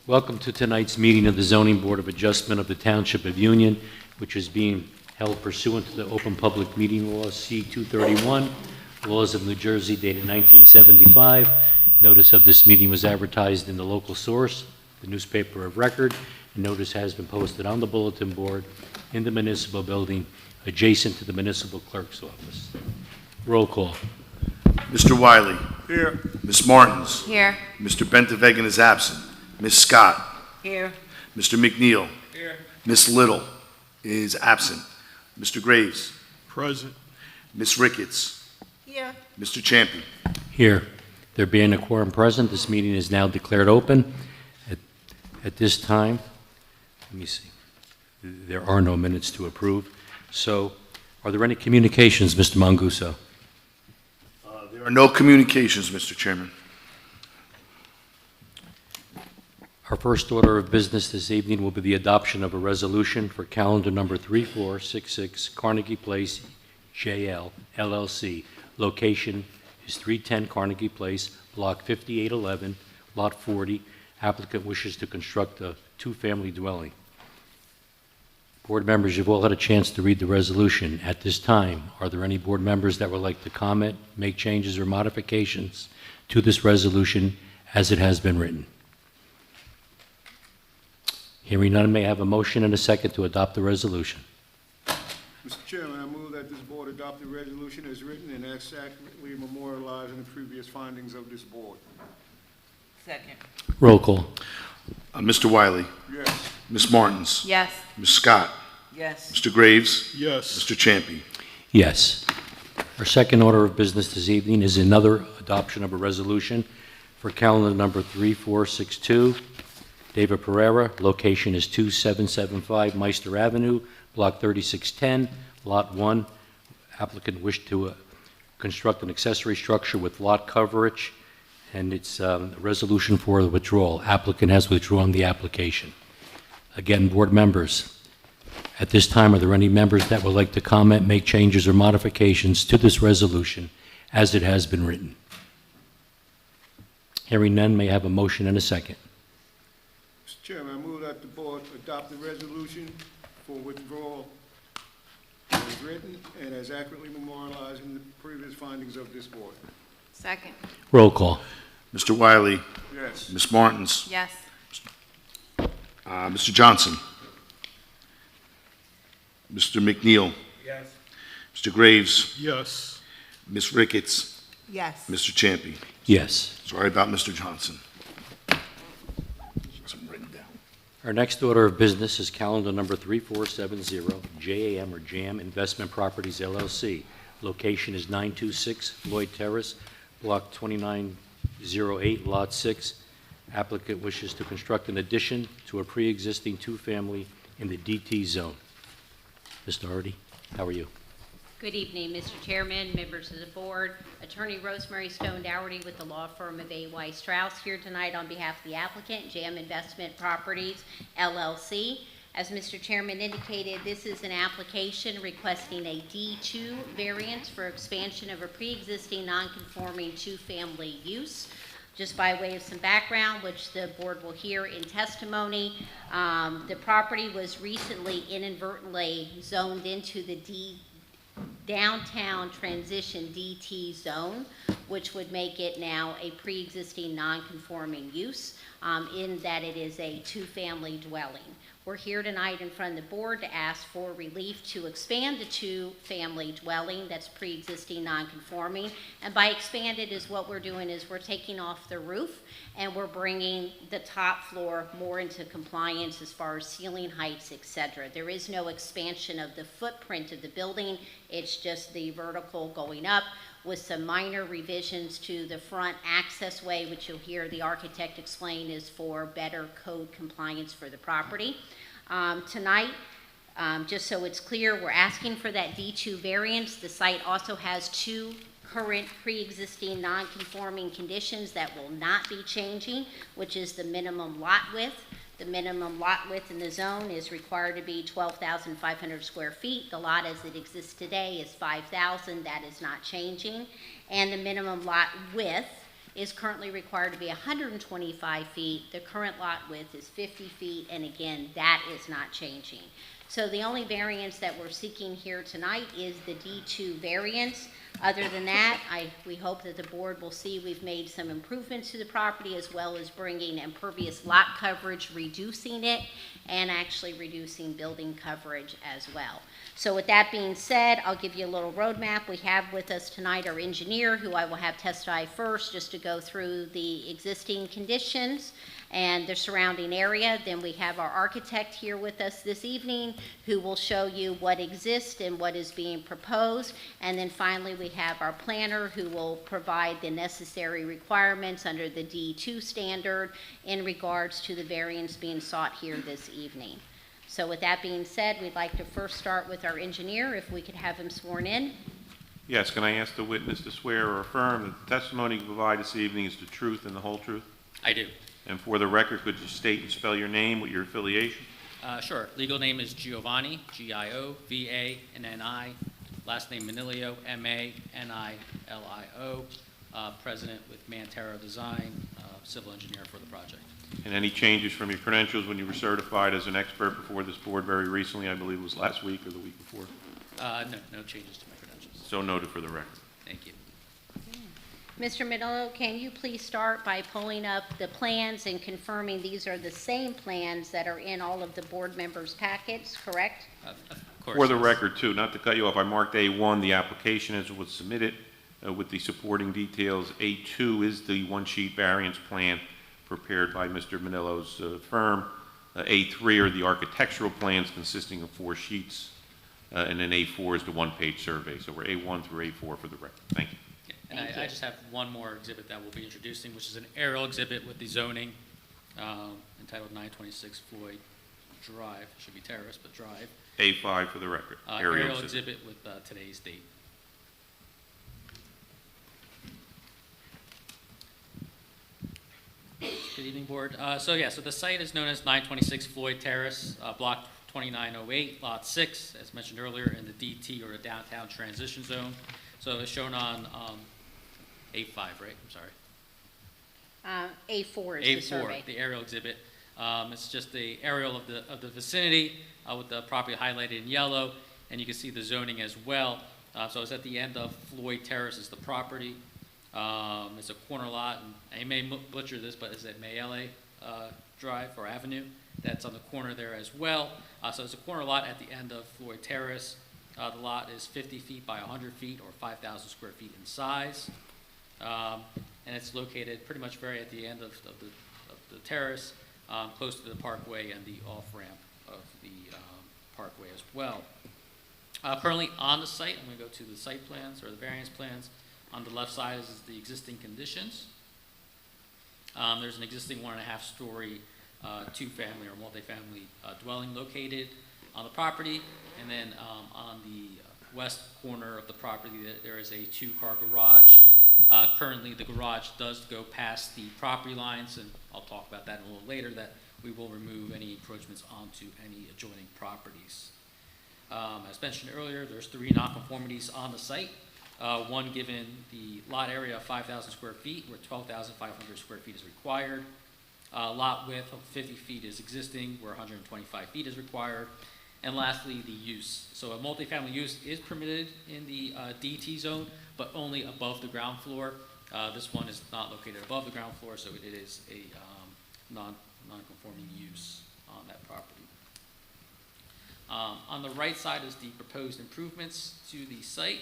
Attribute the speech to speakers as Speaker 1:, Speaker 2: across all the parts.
Speaker 1: Welcome to tonight's meeting of the Zoning Board of Adjustment of the Township of Union, which is being held pursuant to the Open Public Meeting Law C-231, laws of New Jersey dated 1975. Notice of this meeting was advertised in the local source, the newspaper of record, and notice has been posted on the bulletin board in the municipal building adjacent to the municipal clerk's office. Roll call.
Speaker 2: Mr. Wiley.
Speaker 3: Here.
Speaker 2: Ms. Martins.
Speaker 4: Here.
Speaker 2: Mr. Bentevegan is absent. Ms. Scott.
Speaker 4: Here.
Speaker 2: Mr. McNeil.
Speaker 3: Here.
Speaker 2: Ms. Little is absent. Mr. Graves.
Speaker 3: Present.
Speaker 2: Ms. Ricketts.
Speaker 4: Here.
Speaker 2: Mr. Champion.
Speaker 1: Here. There being a quorum present, this meeting is now declared open. At this time, let me see, there are no minutes to approve. So, are there any communications, Mr. Manguso?
Speaker 2: There are no communications, Mr. Chairman.
Speaker 1: Our first order of business this evening will be the adoption of a resolution for calendar number 3466 Carnegie Place, JL, LLC. Location is 310 Carnegie Place, Block 5811, Lot 40. Applicant wishes to construct a two-family dwelling. Board members, you've all had a chance to read the resolution. At this time, are there any board members that would like to comment, make changes or modifications to this resolution as it has been written? Hearing none, may I have a motion and a second to adopt the resolution?
Speaker 3: Mr. Chairman, I move that this board adopt the resolution as written and as accurately memorializing the previous findings of this board.
Speaker 4: Second.
Speaker 1: Roll call.
Speaker 2: Mr. Wiley.
Speaker 3: Yes.
Speaker 2: Ms. Martins.
Speaker 4: Yes.
Speaker 2: Ms. Scott.
Speaker 4: Yes.
Speaker 2: Mr. Graves.
Speaker 3: Yes.
Speaker 2: Mr. Champion.
Speaker 1: Yes. Our second order of business this evening is another adoption of a resolution for calendar number 3462. David Pereira, location is 2775 Meister Avenue, Block 3610, Lot 1. Applicant wished to construct an accessory structure with lot coverage, and it's a resolution for the withdrawal. Applicant has withdrawn the application. Again, board members, at this time, are there any members that would like to comment, make changes or modifications to this resolution as it has been written? Hearing none, may I have a motion and a second?
Speaker 3: Mr. Chairman, I move that the board adopt the resolution for withdrawal as written and as accurately memorializing the previous findings of this board.
Speaker 4: Second.
Speaker 1: Roll call.
Speaker 2: Mr. Wiley.
Speaker 3: Yes.
Speaker 2: Ms. Martins.
Speaker 4: Yes.
Speaker 2: Mr. Johnson. Mr. McNeil.
Speaker 3: Yes.
Speaker 2: Mr. Graves.
Speaker 3: Yes.
Speaker 2: Ms. Ricketts.
Speaker 4: Yes.
Speaker 2: Mr. Champion.
Speaker 1: Yes.
Speaker 2: Sorry about Mr. Johnson. Something written down.
Speaker 1: Our next order of business is calendar number 3470, JAM or JAM Investment Properties LLC. Location is 926 Floyd Terrace, Block 2908, Lot 6. Applicant wishes to construct an addition to a pre-existing two-family in the DT zone. Mr. Hardy, how are you?
Speaker 5: Good evening, Mr. Chairman, members of the board. Attorney Rosemary Stone Dougherty with the law firm of A.Y. Strauss here tonight on behalf of the applicant, JAM Investment Properties, LLC. As Mr. Chairman indicated, this is an application requesting a D2 variance for expansion of a pre-existing non-conforming two-family use. Just by way of some background, which the board will hear in testimony, the property was recently inadvertently zoned into the downtown transition DT zone, which would make it now a pre-existing non-conforming use in that it is a two-family dwelling. We're here tonight in front of the board to ask for relief to expand the two-family dwelling that's pre-existing non-conforming. And by expanded is what we're doing is we're taking off the roof and we're bringing the top floor more into compliance as far as ceiling heights, etc. There is no expansion of the footprint of the building. It's just the vertical going up with some minor revisions to the front access way, which you'll hear the architect explain is for better code compliance for the property. Tonight, just so it's clear, we're asking for that D2 variance. The site also has two current pre-existing non-conforming conditions that will not be changing, which is the minimum lot width. The minimum lot width in the zone is required to be 12,500 square feet. The lot as it exists today is 5,000. That is not changing. And the minimum lot width is currently required to be 125 feet. The current lot width is 50 feet, and again, that is not changing. So the only variance that we're seeking here tonight is the D2 variance. Other than that, we hope that the board will see we've made some improvements to the property, as well as bringing impervious lot coverage, reducing it, and actually reducing building coverage as well. So with that being said, I'll give you a little roadmap. We have with us tonight our engineer, who I will have testify first, just to go through the existing conditions and the surrounding area. Then we have our architect here with us this evening, who will show you what exists and what is being proposed. And then finally, we have our planner, who will provide the necessary requirements under the D2 standard in regards to the variance being sought here this evening. So with that being said, we'd like to first start with our engineer, if we could have him sworn in.
Speaker 6: Yes, can I ask the witness to swear or affirm that the testimony you provide this evening is the truth and the whole truth?
Speaker 7: I do.
Speaker 6: And for the record, could you state and spell your name with your affiliation?
Speaker 7: Sure. Legal name is Giovanni, Giovanni. Last name Manilio, Manilio. President with Mantero Design, civil engineer for the project.
Speaker 6: And any changes from your credentials when you were certified as an expert before this board very recently? I believe it was last week or the week before.
Speaker 7: No changes to my credentials.
Speaker 6: So noted for the record.
Speaker 7: Thank you.
Speaker 5: Mr. Manillo, can you please start by pulling up the plans and confirming these are the same plans that are in all of the board members' packets, correct?
Speaker 7: Of course.
Speaker 6: For the
Speaker 7: yes.
Speaker 6: record, too, not to cut you off, I marked A1, the application as it was submitted with the supporting details. A2 is the one-sheet variance plan prepared by Mr. Manillo's firm. A3 are the architectural plans consisting of 4 sheets, and then A4 is the one-page survey. So we're A1 through A4 for the record. Thank you.
Speaker 7: And
Speaker 5: Thank you.
Speaker 7: I just have one more exhibit that we'll be introducing, which is an aerial exhibit with the zoning entitled 926 Floyd Drive. Should be terrace, but drive.
Speaker 6: A5 for the record.
Speaker 7: Aerial exhibit with today's date. Good evening, board. So the site is known as 926 Floyd Terrace, block 2908, lot 6, as mentioned earlier, in the DT, or the downtown transition zone. So it's shown on A5, right? I'm sorry.
Speaker 5: A4 is the survey.
Speaker 7: A4, the aerial exhibit. It's just the aerial of the vicinity with the property highlighted in yellow, and you can see the zoning as well. So it's at the end of Floyd Terrace is the property. It's a corner lot, and I may butcher this, but is it Mayele Drive or Avenue? That's on the corner there as well. So it's a corner lot at the end of Floyd Terrace. The lot is 50 feet by 100 feet, or 5,000 square feet in size. And it's located pretty much very at the end of the terrace, close to the parkway and the off-ramp of the parkway as well. Currently on the site, I'm going to go to the site plans, or the variance plans. On the left side is the existing conditions. There's an existing 1.5-story two-family or multifamily dwelling located on the property, and then on the west corner of the property there is a 2-car garage. Currently the garage does go past the property lines, and I'll talk about that a little later, that we will remove any encroachments onto any adjoining properties. As mentioned earlier, there's 3 nonconformities on the site. One given the lot area of 5,000 square feet, where 12,500 square feet is required. Lot width of 50 feet is existing, where 125 feet is required. And lastly, the use. So a multifamily use is permitted in the DT zone, but only above the ground floor. This one is not located above the ground floor, so it is a non-conforming use on that property. On the right side is the proposed improvements to the site.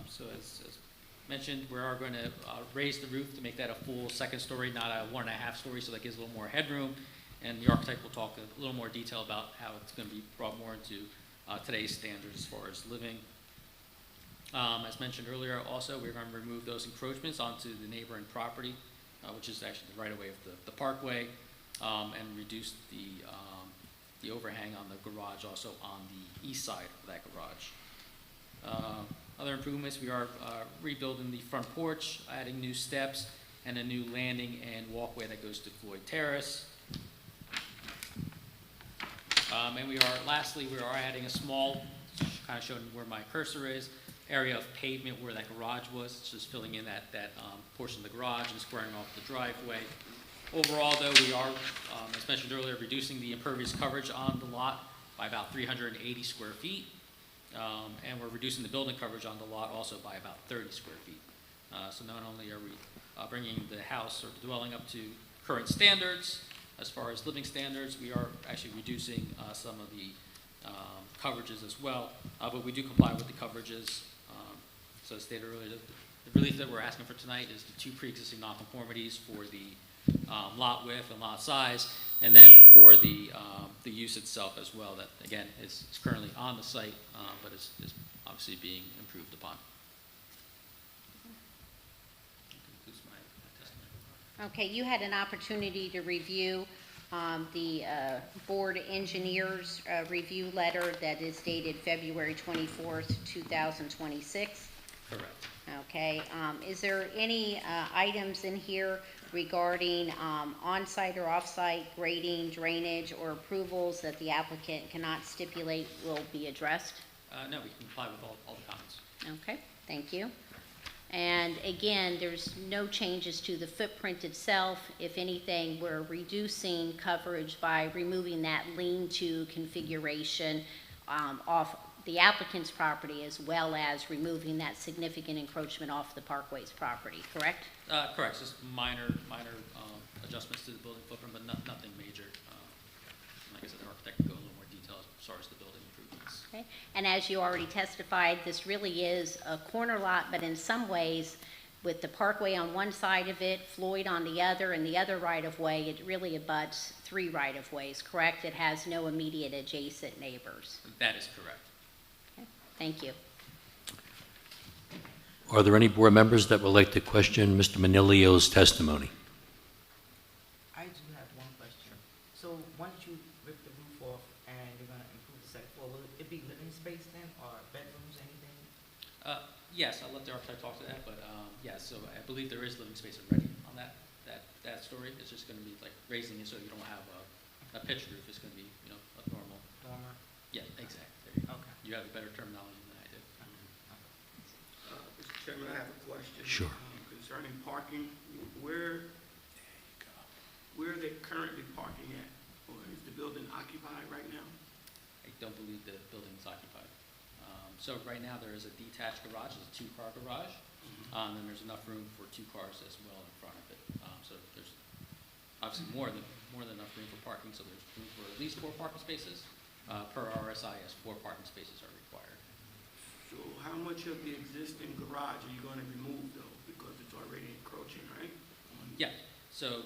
Speaker 7: So as mentioned, we are going to raise the roof to make that a full 2nd story, not a 1.5-story, so that gives a little more headroom. And the architect will talk a little more detail about how it's going to be brought more into today's standards as far as living. As mentioned earlier, also, we're going to remove those encroachments onto the neighboring property, which is actually the right-of-way of the parkway, and reduce the overhang on the garage also on the east side of that garage. Other improvements, we are rebuilding the front porch, adding new steps, and a new landing and walkway that goes to Floyd Terrace. And lastly, we are adding a small, kind of showing where my cursor is, area of pavement where that garage was. It's just filling in that portion of the garage and squaring off the driveway. Overall, though, we are, as mentioned earlier, reducing the impervious coverage on the lot by about 380 square feet. And we're reducing the building coverage on the lot also by about 30 square feet. So not only are we bringing the house or the dwelling up to current standards, as far as living standards, we are actually reducing some of the coverages as well, but we do comply with the coverages. So as stated earlier, the relief that we're asking for tonight is the two pre-existing nonconformities for the lot width and lot size, and then for the use itself as well, that again is currently on the site, but is obviously being improved upon. That concludes my testimony.
Speaker 5: Okay, you had an opportunity to review the board engineer's review letter that is dated February 24th, 2026.
Speaker 7: Correct.
Speaker 5: Okay, is there any items in here regarding on-site or off-site grading, drainage, or approvals that the applicant cannot stipulate will be addressed?
Speaker 7: No, we comply with all the comments.
Speaker 5: Okay, thank you. And again, there's no changes to the footprint itself. If anything, we're reducing coverage by removing that lean-to configuration off the applicant's property, as well as removing that significant encroachment off the Parkway's property, correct?
Speaker 7: Correct, just minor adjustments to the building footprint, but nothing major. Like I said, the architect can go a little more detail as far as the building improvements.
Speaker 5: Okay. And as you already testified, this really is a corner lot, but in some ways, with the Parkway on one side of it, Floyd on the other, and the other right-of-way, it really abuts 3 right-of-ways, correct? It has no immediate adjacent neighbors.
Speaker 7: That is correct.
Speaker 5: Okay. Thank you.
Speaker 1: Are there any board members that would like to question Mr. Manilio's testimony?
Speaker 8: I do have one question. So once you rip the roof off and you're gonna improve the second floor, will it be living space then, or bedrooms, anything?
Speaker 7: Yes, I'll let the architect talk to that, but yes, so I believe there is living space already on that story. It's just going to be like raising it so you don't have a pitched roof. It's going to be, you know, a normal.
Speaker 8: Dormer?
Speaker 7: Yeah, exactly. There you go.
Speaker 8: Okay.
Speaker 7: You have a better terminology than I do.
Speaker 3: Mr. Chairman, I have a question.
Speaker 1: Sure.
Speaker 3: Concerning parking, where are they currently parking at? Or is the building occupied right now?
Speaker 7: I don't believe the building is occupied. So right now there is a detached garage, it's a 2-car garage, and there's enough room for 2 cars as well in front of it. So there's obviously more than enough room for parking, so there's room for at least 4 parking spaces. Per RSIS, 4 parking spaces are required.
Speaker 3: So how much of the existing garage are you going to remove though? Because it's already encroaching, right?
Speaker 7: Yeah, so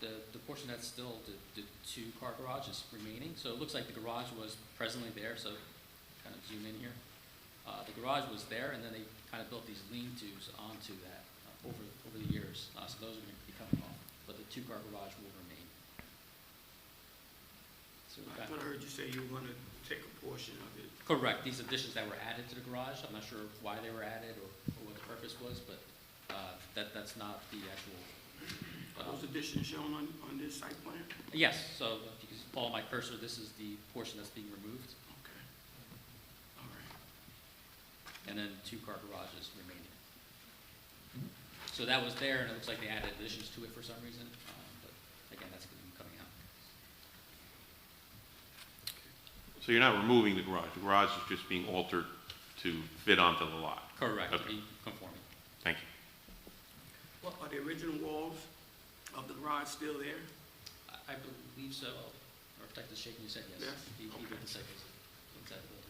Speaker 7: the portion that's still the 2-car garage is remaining. So it looks like the garage was presently there, so kind of zoom in here. The garage was there, and then they kind of built these lean-tos onto that over the years. So those are going to be coming off, but the 2-car garage will remain. So we've
Speaker 3: I
Speaker 7: got,
Speaker 3: thought I heard you say you were going to take a portion of it.
Speaker 7: correct, these additions that were added to the garage, I'm not sure why they were added or what the purpose was, but that's not the actual.
Speaker 3: Are those additions shown on this site plan?
Speaker 7: Yes, so if you can follow my cursor, this is the portion that's being removed,
Speaker 3: Okay. All right.
Speaker 7: and then 2-car garage is remaining. So that was there, and it looks like they added additions to it for some reason, but again, that's going to be coming out.
Speaker 6: So you're not removing the garage. The garage is just being altered to fit onto the lot.
Speaker 7: Correct, to
Speaker 6: Okay.
Speaker 7: be conforming.
Speaker 6: Thank you.
Speaker 3: What, are the original walls of the garage still there?
Speaker 7: I believe so. Architect is shaking his head, yes.
Speaker 3: Yes?
Speaker 7: He
Speaker 3: Okay.
Speaker 7: did the site visit inside the building.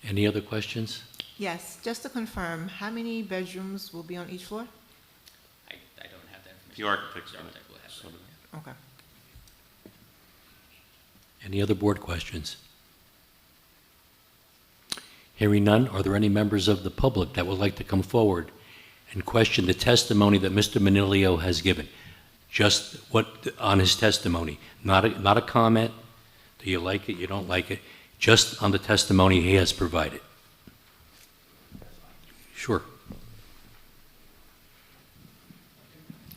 Speaker 1: Any other questions?
Speaker 9: Yes, just to confirm, how many bedrooms will be on each floor?
Speaker 7: I don't have that information.
Speaker 6: The architect's
Speaker 7: The
Speaker 6: gonna
Speaker 7: architect will have
Speaker 6: sub
Speaker 7: that.
Speaker 6: it.
Speaker 9: Okay.
Speaker 1: Any other board questions? Hearing none, are there any members of the public that would like to come forward and question the testimony that Mr. Manilio has given? Just what, on his testimony, not a comment, do you like it, you don't like it, just on the testimony he has provided. Sure.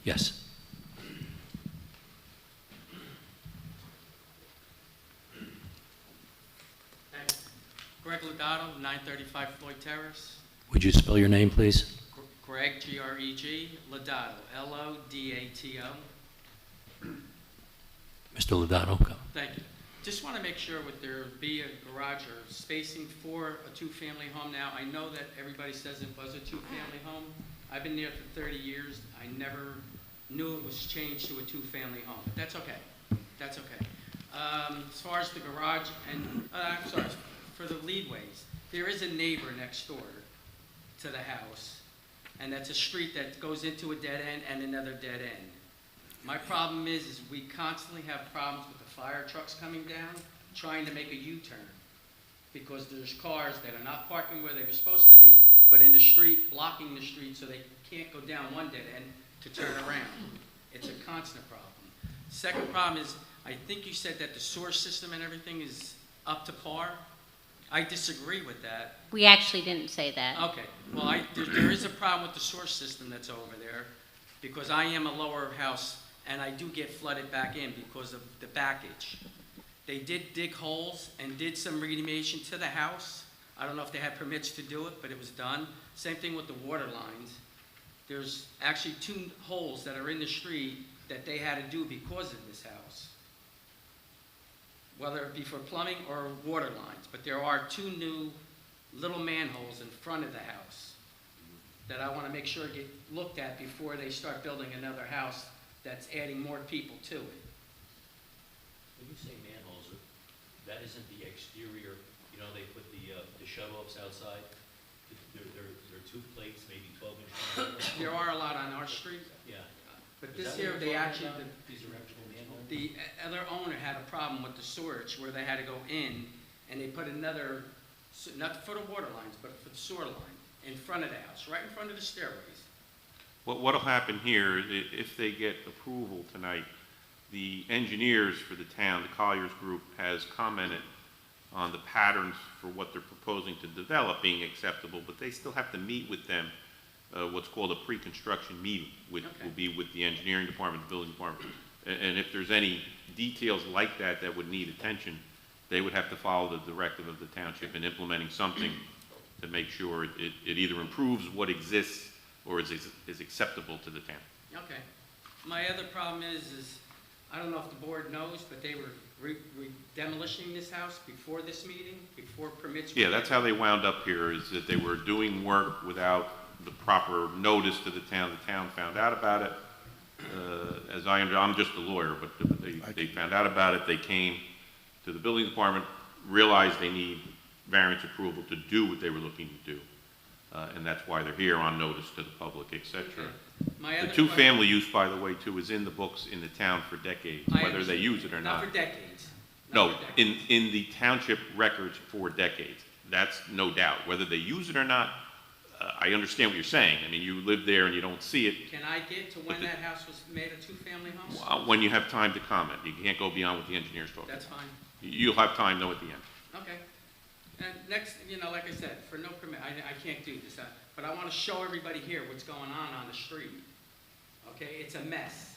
Speaker 1: Yes.
Speaker 7: Correct Lodato, 935 Floyd Terrace.
Speaker 1: Would you spell your name, please?
Speaker 7: Greg, G-R-E-G, Lodato, L-O-D-A-T-O.
Speaker 1: Mr. Lodato, come.
Speaker 7: Thank you. Just want to make sure would there be a garage or spacing for a two-family home now? I know that everybody says it was a two-family home. I've been there for 30 years. I never knew it was changed to a two-family home. But that's okay. That's okay. As far as the garage and, I'm sorry, for the leadways, there is a neighbor next door to the house, and that's a street that goes into a dead end and another dead end. My problem is we constantly have problems with the fire trucks coming down, trying to make a U-turn, because there's cars that are not parking where they were supposed to be, but in the street, blocking the street so they can't go down one dead end to turn around. It's a constant problem. Second problem is, I think you said that the sewer system and everything is up to par. I disagree with that.
Speaker 5: We actually didn't say that.
Speaker 7: Okay, well, there is a problem with the sewer system that's over there, because I am a lower house, and I do get flooded back in because of the backage. They did dig holes and did some remediation to the house. I don't know if they had permits to do it, but it was done. Same thing with the water lines. There's actually 2 holes that are in the street that they had to do because of this house, whether it be for plumbing or water lines. But there are 2 new little manholes in front of the house that I want to make sure get looked at before they start building another house that's adding more people to it.
Speaker 1: When you say manholes, that isn't the exterior, you know, they put the shut-offs outside? There are 2 plates, maybe 12 inches.
Speaker 7: There are a lot on our street,
Speaker 1: Yeah.
Speaker 7: but
Speaker 1: Is
Speaker 7: this
Speaker 1: that what
Speaker 7: here,
Speaker 1: you're
Speaker 7: they
Speaker 1: talking
Speaker 7: actually,
Speaker 1: about? These are actual manholes?
Speaker 7: the other owner had a problem with the storage where they had to go in and they put another, not for the water lines, but for the sewer line in front of the house, right in front of the stairways.
Speaker 6: What'll happen here, if they get approval tonight, the engineers for the town, the Colliers Group, has commented on the patterns for what they're proposing to develop being acceptable, but they still have to meet with them, what's called a pre-construction meeting, which
Speaker 7: Okay.
Speaker 6: will be with the engineering department, the building department. And if there's any details like that that would need attention, they would have to follow the directive of the township in implementing something to make sure it either improves what exists or is acceptable to the town.
Speaker 7: Okay. My other problem is I don't know if the board knows, but they were demolishing this house before this meeting, before permits were
Speaker 6: Yeah, that's
Speaker 7: given.
Speaker 6: how they wound up here, is that they were doing work without the proper notice to the town. The town found out about it. I'm just a lawyer, but they found out about it. They came to the building department, realized they need variance approval to do what they were looking to do. And that's why they're here on notice to the public, et cetera.
Speaker 7: Okay. My
Speaker 6: The
Speaker 7: other
Speaker 6: two-family use, by the way, too, is in the books in the town for decades,
Speaker 7: I
Speaker 6: whether they
Speaker 7: understand.
Speaker 6: use it or
Speaker 7: Not
Speaker 6: not.
Speaker 7: for decades.
Speaker 6: No,
Speaker 7: Not for decades.
Speaker 6: in the township records for decades. That's no doubt. Whether they use it or not, I understand what you're saying. I mean, you live there and you don't see it.
Speaker 7: Can I get to when
Speaker 6: the-
Speaker 7: that house was made a two-family home?
Speaker 6: When you have time to comment, you can't go beyond what the engineer's talking
Speaker 7: That's
Speaker 6: about.
Speaker 7: fine.
Speaker 6: You'll have time, though, at the end.
Speaker 7: Okay. And next, like I said, for no permit, I can't do this, but I want to show everybody here what's going on the street. Okay, it's a mess.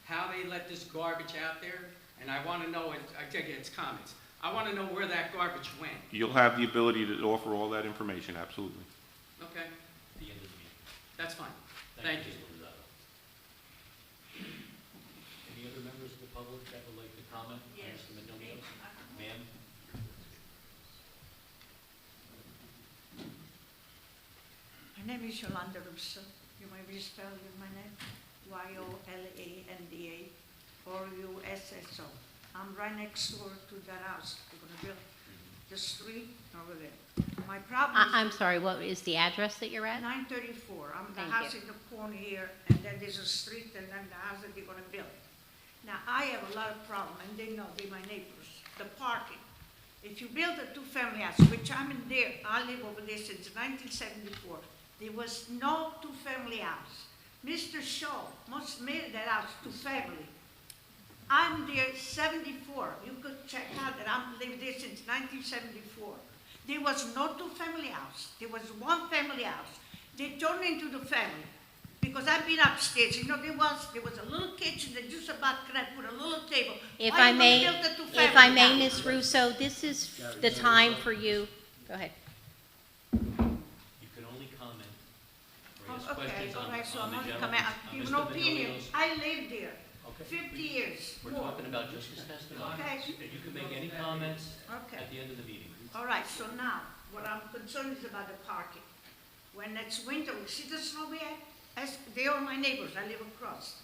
Speaker 7: How they let this garbage out there, and I want to know, I take it, it's comments. I want to know where that garbage went.
Speaker 6: You'll have the ability to offer all that information, absolutely.
Speaker 7: Okay,
Speaker 1: The end of the meeting.
Speaker 7: that's fine. Thank you.
Speaker 1: Mr. Lozano. Any other members of the public that would like to comment? on Mr. Mendoza? Ma'am?
Speaker 10: My name is Yolanda Russo. You may respell my name, Yolanda Russo. I'm right next door to that house. We're gonna build the street over there. My problem is
Speaker 5: I'm sorry, what is the address that you're at?
Speaker 10: 934. I'm the
Speaker 5: Thank
Speaker 10: house
Speaker 5: you.
Speaker 10: in the corner here, and then there's a street, and then the house that they're gonna build. Now, I have a lot of problem, and they know, they're my neighbors, the parking. If you build a two-family house, which I'm in there, I live over there since 1974, there was no two-family house. Mr. Shaw must made that house two-family. I'm there 74. You could check out that I'm lived there since 1974. There was no two-family house. There was one family house. They turned into the family. Because I've been upstairs, there was a little kitchen that just about cracked with a little table.
Speaker 5: If
Speaker 10: Why
Speaker 5: I
Speaker 10: you
Speaker 5: may,
Speaker 10: gonna build a two-family
Speaker 5: if I may,
Speaker 10: house?
Speaker 5: Ms. Russo, this is the time for you Go ahead.
Speaker 1: You can only comment or ask
Speaker 10: Okay,
Speaker 1: questions
Speaker 10: all
Speaker 1: on
Speaker 10: right, so
Speaker 1: on
Speaker 10: I'm
Speaker 1: the
Speaker 10: only
Speaker 1: gentleman's,
Speaker 10: comment,
Speaker 1: on
Speaker 10: give
Speaker 1: Mr.
Speaker 10: an opinion.
Speaker 1: Manilio's.
Speaker 10: I lived there
Speaker 1: Okay.
Speaker 10: 50 years.
Speaker 1: We're
Speaker 10: more.
Speaker 1: talking about just his testimony.
Speaker 10: Okay.
Speaker 1: And you can make any comments
Speaker 10: Okay.
Speaker 1: at the end of the meeting.
Speaker 10: All right, so now, what I'm concerned is about the parking. When it's winter, we see the snow we had, they are my neighbors, I live across.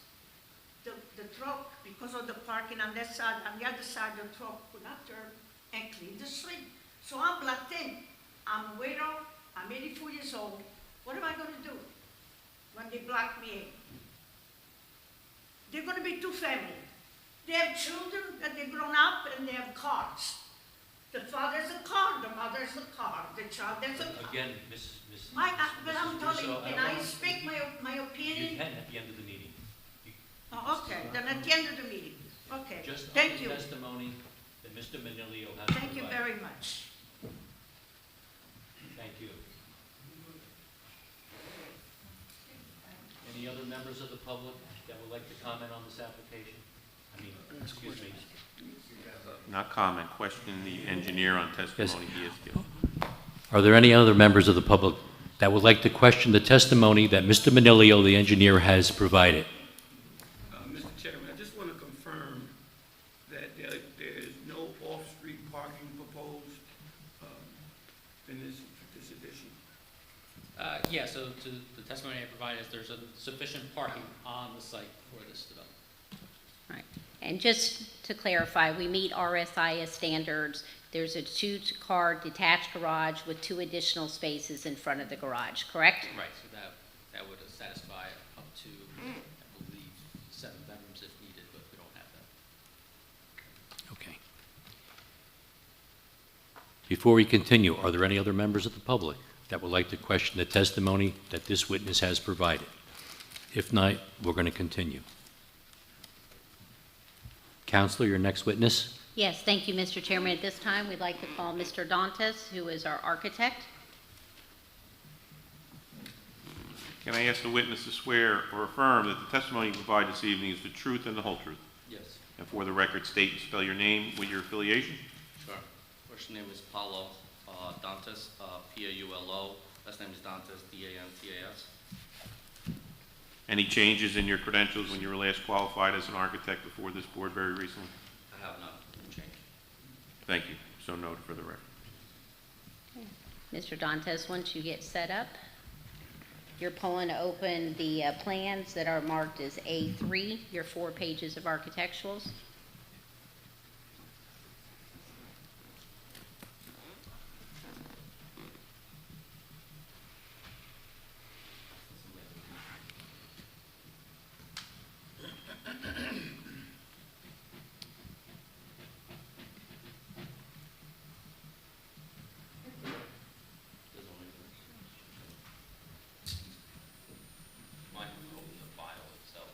Speaker 10: The truck, because of the parking on that side, on the other side, the truck could not turn and clean the street. So I'm blocked in. I'm a widow, I'm 84 years old. What am I gonna do when they block me in? They're gonna be two families. They have children that they've grown up and they have cars. The father's a car, the mother's a car, the child is a car.
Speaker 1: Again, Miss.
Speaker 10: But I'm telling you,
Speaker 1: Russo,
Speaker 10: can
Speaker 1: don't
Speaker 10: I
Speaker 1: want-
Speaker 10: speak my
Speaker 1: You
Speaker 10: opinion?
Speaker 1: can at the end of the meeting.
Speaker 10: Oh, okay, then at the end of the meeting. Okay,
Speaker 1: Just on
Speaker 10: thank
Speaker 1: the
Speaker 10: you.
Speaker 1: testimony that Mr. Manilio has provided.
Speaker 10: Thank you very much.
Speaker 1: Thank you. Any other members of the public that would like to comment on this application? I mean, excuse me.
Speaker 6: Not comment, question the engineer on testimony he has given.
Speaker 1: Are there any other members of the public that would like to question the testimony that Mr. Manilio, the engineer, has provided?
Speaker 11: Mr. Chairman, I just want to confirm that there is no off-street parking proposed in this addition.
Speaker 7: Yeah, so to the testimony I provided, is there's a sufficient parking on the site for this development.
Speaker 5: Right. And just to clarify, we meet RSIS standards. There's a 2-car detached garage with 2 additional spaces in front of the garage, correct?
Speaker 7: Right, so that would satisfy up to, I believe, 7 bedrooms if needed, but we don't have that.
Speaker 1: Okay. Before we continue, are there any other members of the public that would like to question the testimony that this witness has provided? If not, we're going to continue. Counselor, your next witness?
Speaker 5: Yes, thank you, Mr. Chairman. At this time, we'd like to call Mr. Dantes, who is our architect.
Speaker 6: Can I ask the witness to swear or affirm that the testimony you provide this evening is the truth and the whole truth?
Speaker 12: Yes,
Speaker 6: And for the record, state and spell your name with your affiliation?
Speaker 12: sure. First name is Paulo Dantas, Paulo. Last name is Dantas, Dantas.
Speaker 6: Any changes in your credentials when you were last qualified as an architect before this board very recently?
Speaker 12: I have not changed.
Speaker 6: Thank you. So noted for the record.
Speaker 5: Mr. Dantes, once you get set up, you're pulling open the plans that are marked as A3, your 4 pages of architecturals.
Speaker 12: Mine will open the file itself.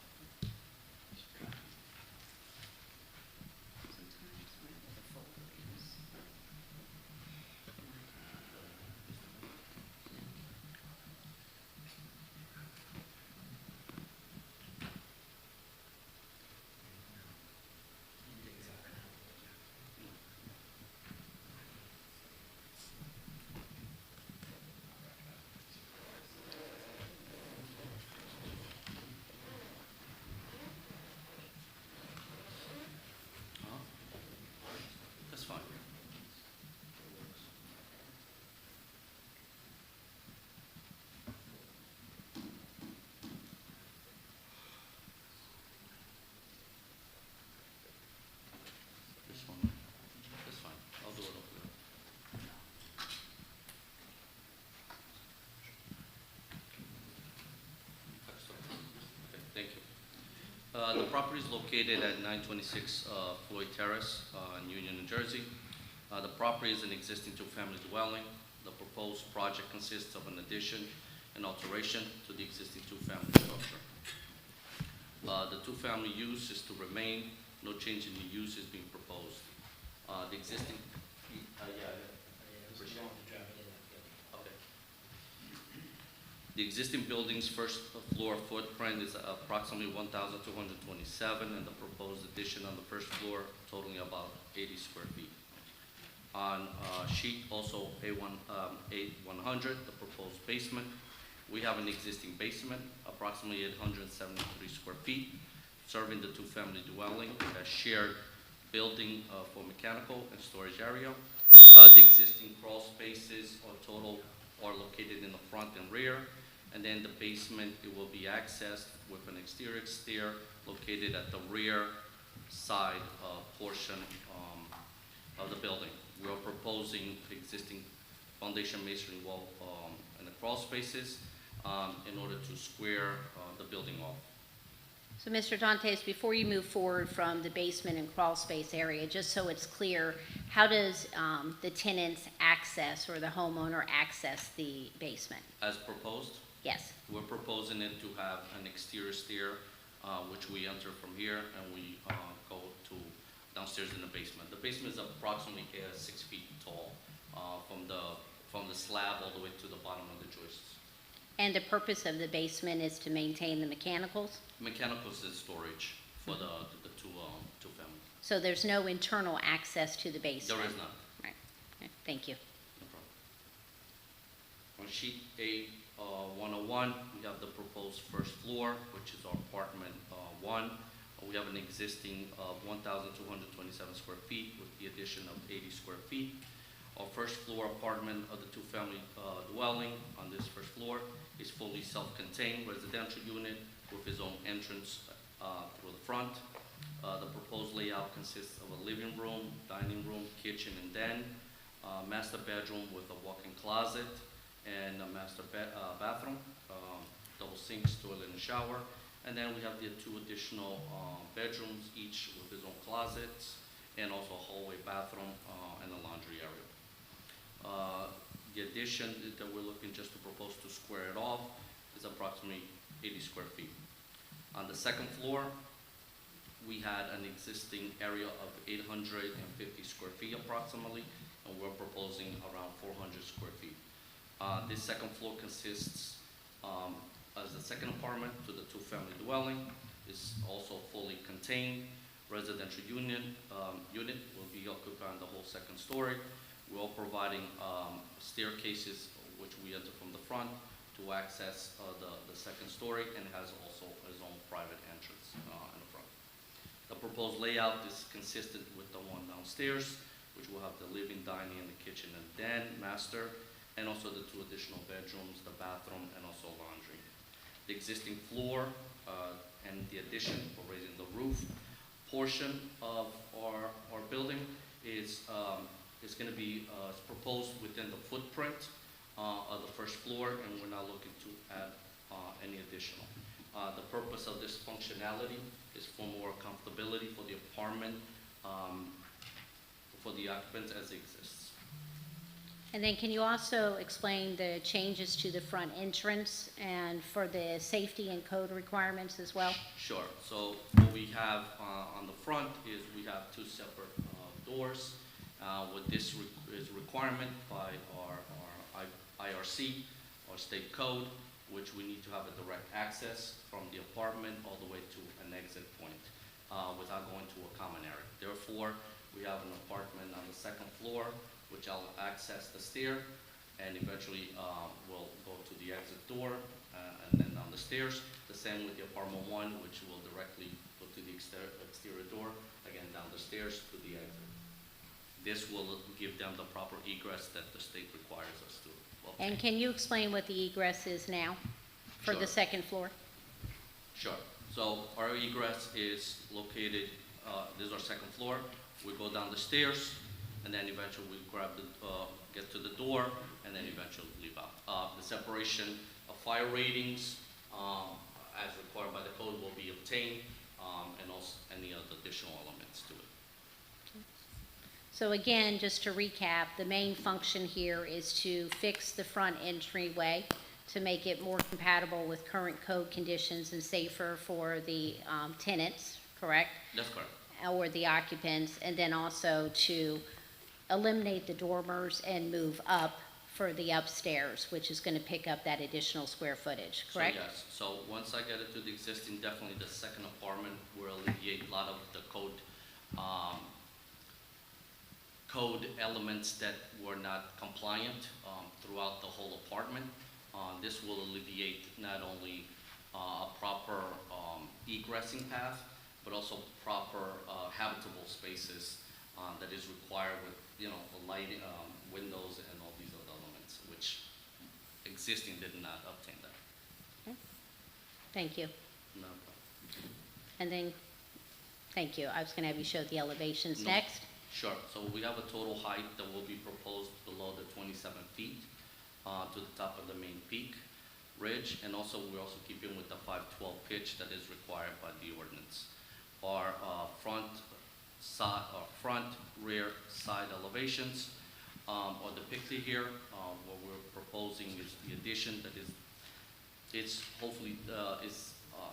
Speaker 12: That's fine. This one, that's fine. I'll do it over there. Okay, thank you. The property is located at 926 Floyd Terrace in Union, New Jersey. The property is an existing 2-family dwelling. The proposed project consists of an addition and alteration to the existing 2-family structure. The 2-family use is to remain. No change in the use is being proposed. The existing, Okay. The existing building's first floor footprint is approximately 1,227, and the proposed addition on the first floor totaling about 80 square feet. On sheet also A100, the proposed basement, we have an existing basement, approximately 873 square feet, serving the two-family dwelling, a shared building for mechanical and storage area. The existing crawl spaces are located in the front and rear, and then the basement, it will be accessed with an exterior stair located at the rear side portion of the building. We are proposing existing foundation masonry wall in the crawl spaces in order to square the building off.
Speaker 5: So, Mr. Dantes, before you move forward from the basement and crawl space area, just so it's clear, how does the tenants access or the homeowner access the basement?
Speaker 12: As proposed,
Speaker 5: Yes.
Speaker 12: we're proposing it to have an exterior stair, which we enter from here and we go to downstairs in the basement. The basement is approximately 6 feet tall from the slab all the way to the bottom of the joists.
Speaker 5: And the purpose of the basement is to maintain the mechanicals?
Speaker 12: Mechanicals is storage for the two family.
Speaker 5: So there's no internal access to the basement?
Speaker 12: There is none.
Speaker 5: Right. Okay, thank you.
Speaker 12: No problem. On sheet A101, we have the proposed first floor, which is our apartment 1. We have an existing 1,227 square feet with the addition of 80 square feet. Our first floor apartment of the two-family dwelling on this first floor is fully self-contained residential unit with its own entrance through the front. The proposed layout consists of a living room, dining room, kitchen, and den, master bedroom with a walk-in closet, and a master bathroom, double sinks, toilet, and shower. And then we have the 2 additional bedrooms, each with its own closets, and also a hallway bathroom and a laundry area. The addition that we're looking just to propose to square it off is approximately 80 square feet. On the second floor, we had an existing area of 850 square feet approximately, and we're proposing around 400 square feet. This second floor consists as the second apartment to the two-family dwelling. Is also fully contained. Residential unit will be occupying the whole second story. We're all providing staircases, which we enter from the front to access the second story, and it has also its own private entrance in the front. The proposed layout is consistent with the one downstairs, which will have the living, dining, and the kitchen and den, master, and also the 2 additional bedrooms, the bathroom, and also laundry. The existing floor and the addition for raising the roof portion of our building is going to be proposed within the footprint of the first floor, and we're not looking to add any additional. The purpose of this functionality is for more comfortability for the apartment, for the occupants as it exists.
Speaker 5: And then can you also explain the changes to the front entrance and for the safety and code requirements as well?
Speaker 12: Sure. So what we have on the front is we have 2 separate doors. With this is requirement by our IRC, our state code, which we need to have a direct access from the apartment all the way to an exit point without going to a common area. Therefore, we have an apartment on the second floor, which I'll access the stair, and eventually we'll go to the exit door and then down the stairs. The same with the apartment 1, which will directly go to the exterior door, again down the stairs to the exit. This will give them the proper egress that the state requires us to obtain.
Speaker 5: And can you explain what the egress is now for the
Speaker 12: Sure.
Speaker 5: second floor?
Speaker 12: Sure. So our egress is located, this is our second floor. We go down the stairs, and then eventually we get to the door, and then eventually leave out. The separation of fire ratings, as required by the code, will be obtained, and also any other additional elements to it.
Speaker 5: So again, just to recap, the main function here is to fix the front entryway to make it more compatible with current code conditions and safer for the tenants, correct?
Speaker 12: That's correct.
Speaker 5: Or the occupants, and then also to eliminate the dormers and move up for the upstairs, which is going to pick up that additional square footage, correct?
Speaker 12: So yes, so once I get it to the existing, definitely the second apartment will alleviate a lot of the code code elements that were not compliant throughout the whole apartment. This will alleviate not only a proper egressing path, but also proper habitable spaces that is required with, the lighting, windows and all these other elements, which existing did not obtain that.
Speaker 5: Thank you.
Speaker 12: No.
Speaker 5: And then, thank you. I was going to have you show the elevations
Speaker 12: No.
Speaker 5: next.
Speaker 12: Sure, so we have a total height that will be proposed below the 27 feet to the top of the main peak ridge, and also we're also keeping with the 512 pitch that is required by the ordinance. Our front, rear, side elevations are depicted here. What we're proposing is the addition that is, it's hopefully,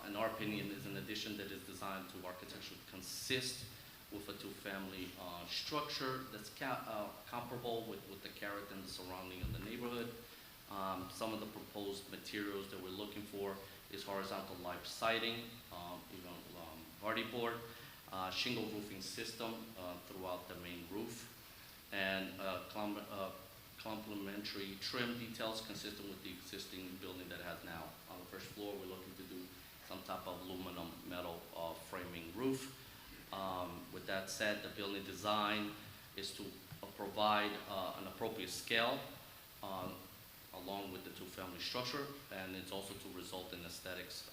Speaker 12: in our opinion, is an addition that is designed to architecturally consist with a two-family structure that's comparable with the character and the surrounding of the neighborhood. Some of the proposed materials that we're looking for is horizontal live siding, hardy board, shingle roofing system throughout the main roof, and complementary trim details consistent with the existing building that it has now. On the first floor, we're looking to do some type of aluminum metal framing roof. With that said, the building design is to provide an appropriate scale along with the two-family structure, and it's also to result in aesthetics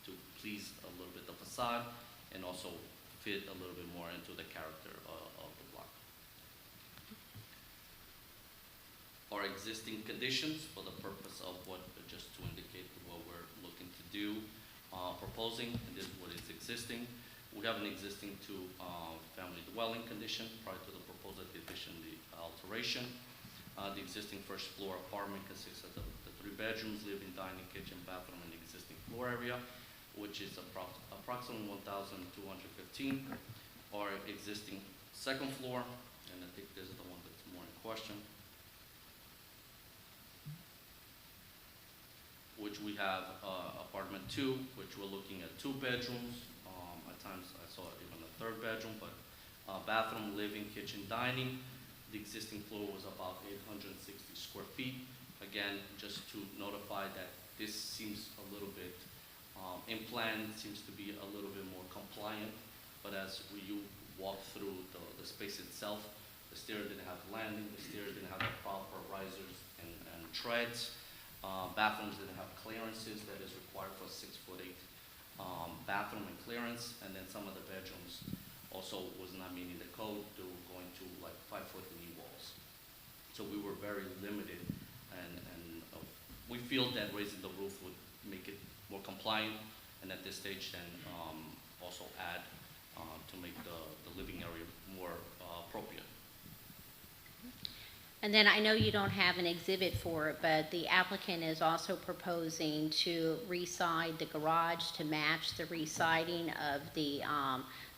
Speaker 12: to please a little bit the facade and also fit a little bit more into the character of the block. Our existing conditions, for the purpose of just to indicate what we're looking to do, proposing, and this is what is existing. We have an existing two-family dwelling condition prior to the proposed addition, the alteration. The existing first floor apartment consists of the 3 bedrooms, living, dining, kitchen, bathroom, and existing floor area, which is approximately 1,215. Our existing second floor, and I think this is the one that's more in question, which we have apartment 2, which we're looking at 2 bedrooms. At times I saw even a 3rd bedroom, but bathroom, living, kitchen, dining. The existing floor was about 860 square feet. Again, just to notify that this seems a little bit, in plan, seems to be a little bit more compliant, but as you walk through the space itself, the stair didn't have landing, the stairs didn't have the proper risers and treads. Bathrooms didn't have clearances that is required for a 6'8" bathroom and clearance, and then some of the bedrooms also was not meeting the code. They were going to like 5-foot knee walls. So we were very limited, and we feel that raising the roof would make it more compliant, and at this stage then also add to make the living area more appropriate.
Speaker 5: And then I know you don't have an exhibit for it, but the applicant is also proposing to re-side the garage to match the re-siding of the